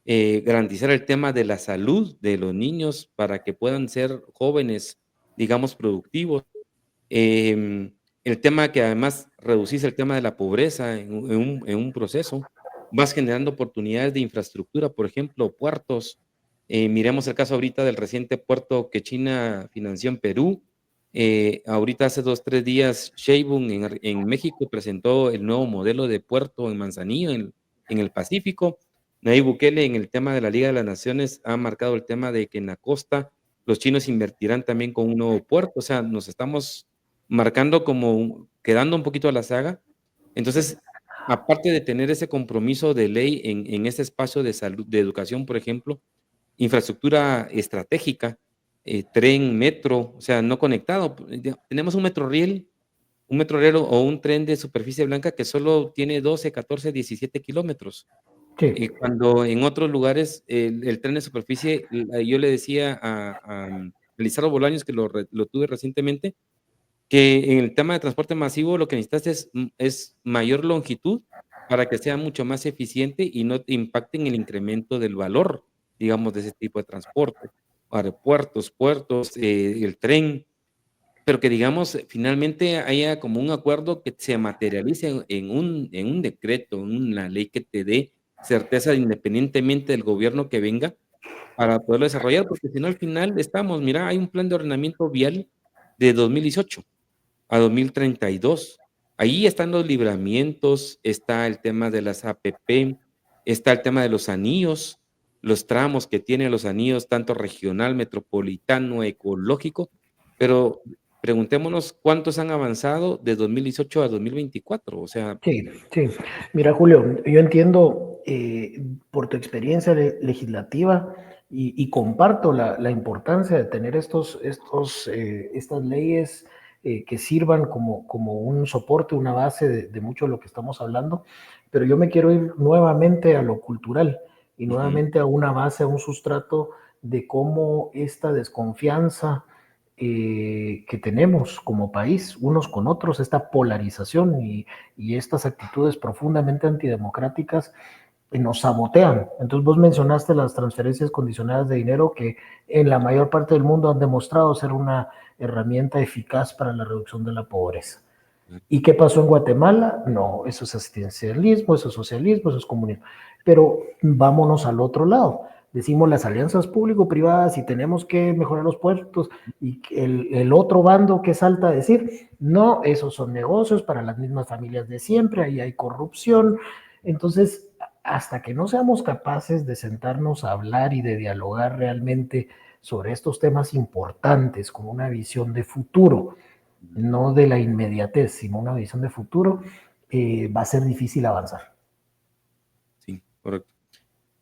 garantizar el tema de la salud de los niños para que puedan ser jóvenes, digamos, productivos. Em, el tema que además reducís el tema de la pobreza en un proceso, vas generando oportunidades de infraestructura, por ejemplo, puertos. Miremos el caso ahorita del reciente puerto que China financió en Perú. Ahorita hace 2, 3 días, Sheinbaum en México presentó el nuevo modelo de puerto en Manzanillo, en el Pacífico. Nayib Bukele, en el tema de la Liga de las Naciones, ha marcado el tema de que en la costa los chinos invertirán también con un nuevo puerto. O sea, nos estamos marcando como quedando un poquito a la saga. Entonces, aparte de tener ese compromiso de ley en ese espacio de salud, de educación, por ejemplo, infraestructura estratégica, tren, metro, o sea, no conectado. Tenemos un metroriel o un tren de superficie blanca que solo tiene 12, 14, 17 kilómetros. Sí, Cuando en otros lugares el tren de superficie, yo le decía a Lizardo Bolaños, que lo tuve recientemente, que en el tema de transporte masivo lo que necesitas es mayor longitud para que sea mucho más eficiente y no te impacte en el incremento del valor, digamos, de ese tipo de transporte. Aeropuertos, puertos, el tren, pero que, digamos, finalmente haya como un acuerdo que se materialice en un decreto, en una ley que te dé certeza independientemente del gobierno que venga para poderlo desarrollar, porque si no, al final estamos, mira, hay un plan de ordenamiento vial de 2018 a 2032. Ahí están los libramientos, está el tema de las APP, está el tema de los anillos, los tramos que tienen los anillos, tanto regional, metropolitano, ecológico, pero preguntémonos cuántos han avanzado de 2018 a 2024, o sea, sí, sí. Mira, Julio, yo entiendo por tu experiencia legislativa y comparto la importancia de tener estas leyes que sirvan como un soporte, una base de mucho de lo que estamos hablando, pero yo me quiero ir nuevamente a lo cultural y ujú, nuevamente a una base, a un sustrato de cómo esta desconfianza que tenemos como país unos con otros, esta polarización y estas actitudes profundamente antidemocráticas nos sabotean. Entonces vos mencionaste las transferencias condicionadas de dinero que en la mayor parte del mundo han demostrado ser una herramienta eficaz para la reducción de la pobreza. ¿Y qué pasó en Guatemala? No, eso es asistencialismo, eso es socialismo, eso es comunismo. Pero vámonos al otro lado. Decimos las alianzas público-privadas y tenemos que mejorar los puertos y el otro bando que salta a decir, no, esos son negocios para las mismas familias de siempre, ahí hay corrupción. Entonces, hasta que no seamos capaces de sentarnos a hablar y de dialogar realmente sobre estos temas importantes con una visión de futuro, ujú, no de la inmediatez, sino una visión de futuro, va a ser difícil avanzar. sí, correcto.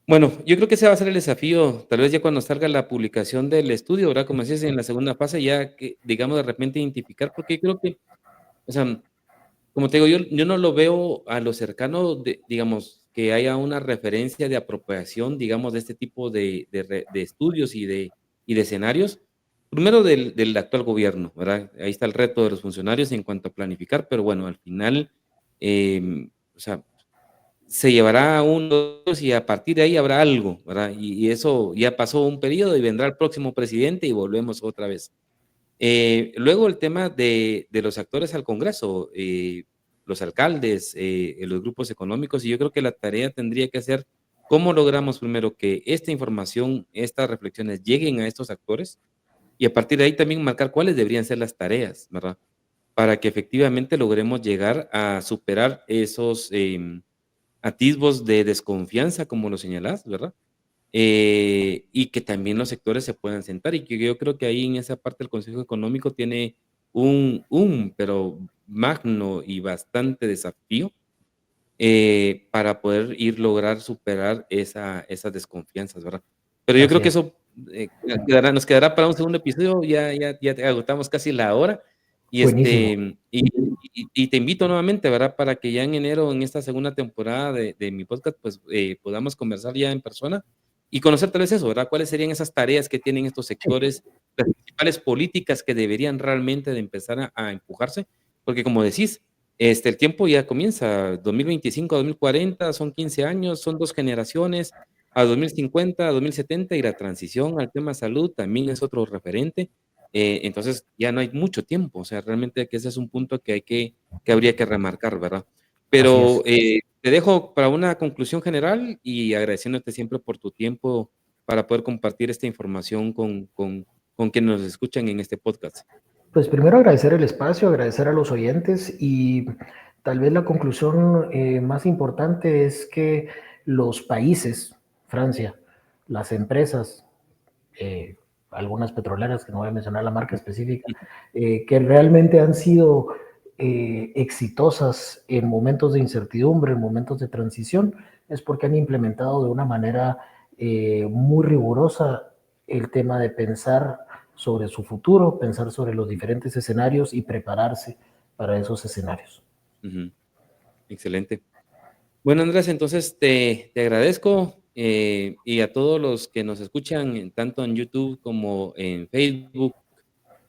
Bueno, yo creo que ese va a ser el desafío, tal vez ya cuando salga la publicación del estudio, ¿verdad? Como decías, en la segunda fase, ya que, digamos, de repente identificar, porque creo que, o sea, como te digo, yo no lo veo a lo cercano de, digamos, que haya una referencia de apropiación, digamos, de este tipo de estudios y de escenarios. Primero del actual gobierno, ¿verdad? Ahí está el reto de los funcionarios en cuanto a planificar, pero bueno, al final, o sea, se llevará unos y a partir de ahí habrá algo, ¿verdad? Y eso ya pasó un periodo y vendrá el próximo presidente y volvemos otra vez. Luego el tema de los actores al Congreso, los alcaldes, los grupos económicos, y yo creo que la tarea tendría que ser cómo logramos primero que esta información, estas reflexiones lleguen a estos actores y a partir de ahí también marcar cuáles deberían ser las tareas, ¿verdad? Para que efectivamente logremos llegar a superar esos atisbos de desconfianza, como lo señalás, ¿verdad? Y que también los sectores se puedan sentar y que yo creo que ahí en esa parte el Consejo Económico tiene pero magno y bastante desafío para poder lograr superar esas desconfianzas, ¿verdad? Pero yo creo Así que es. eso nos quedará para un segundo episodio, ya te agotamos casi la hora y, Buenísimo. y te invito nuevamente, ¿verdad? Para que ya en enero, en esta segunda temporada de mi podcast, pues podamos conversar ya en persona y conocer tal vez eso, ¿verdad? ¿Cuáles serían esas tareas que tienen estos Sí, sectores, las principales políticas que deberían realmente de empezar a empujarse? porque como decís, el tiempo ya comienza, 2025 a 2040, son 15 años, son 2 generaciones, a 2050, a 2070, y la transición al tema salud también es otro referente. Entonces ya no hay mucho tiempo, o sea, realmente que ese es un punto que habría que remarcar, ¿verdad? Pero te dejo para una conclusión general y agradeciéndote siempre por tu tiempo para poder compartir esta información con quienes nos escuchan en este podcast. Pues primero agradecer el espacio, agradecer a los oyentes y tal vez la conclusión más importante es que los países, Francia, las empresas, algunas petroleras, que no voy a mencionar la marca específica, que realmente han sido exitosas en momentos de incertidumbre, en momentos de transición, es porque han implementado de una manera muy rigurosa el tema de pensar sobre su futuro, pensar sobre los diferentes escenarios y prepararse para esos escenarios. Excelente. Bueno, Andrés, entonces te agradezco y a todos los que nos escuchan, tanto en YouTube como en Facebook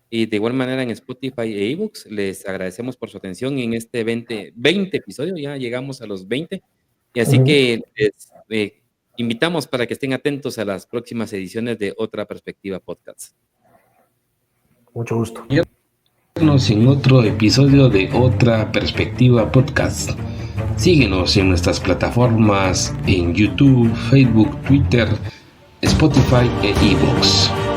y de igual manera en Spotify e eBooks, les agradecemos por su atención en este 20 episodios, ya llegamos a los 20, y así que les invitamos para que estén atentos a las próximas ediciones de Otra Perspectiva Podcast. Mucho gusto. En otro episodio de Otra Perspectiva Podcast. Síguenos en nuestras plataformas en YouTube, Facebook, Twitter, Spotify e eBooks.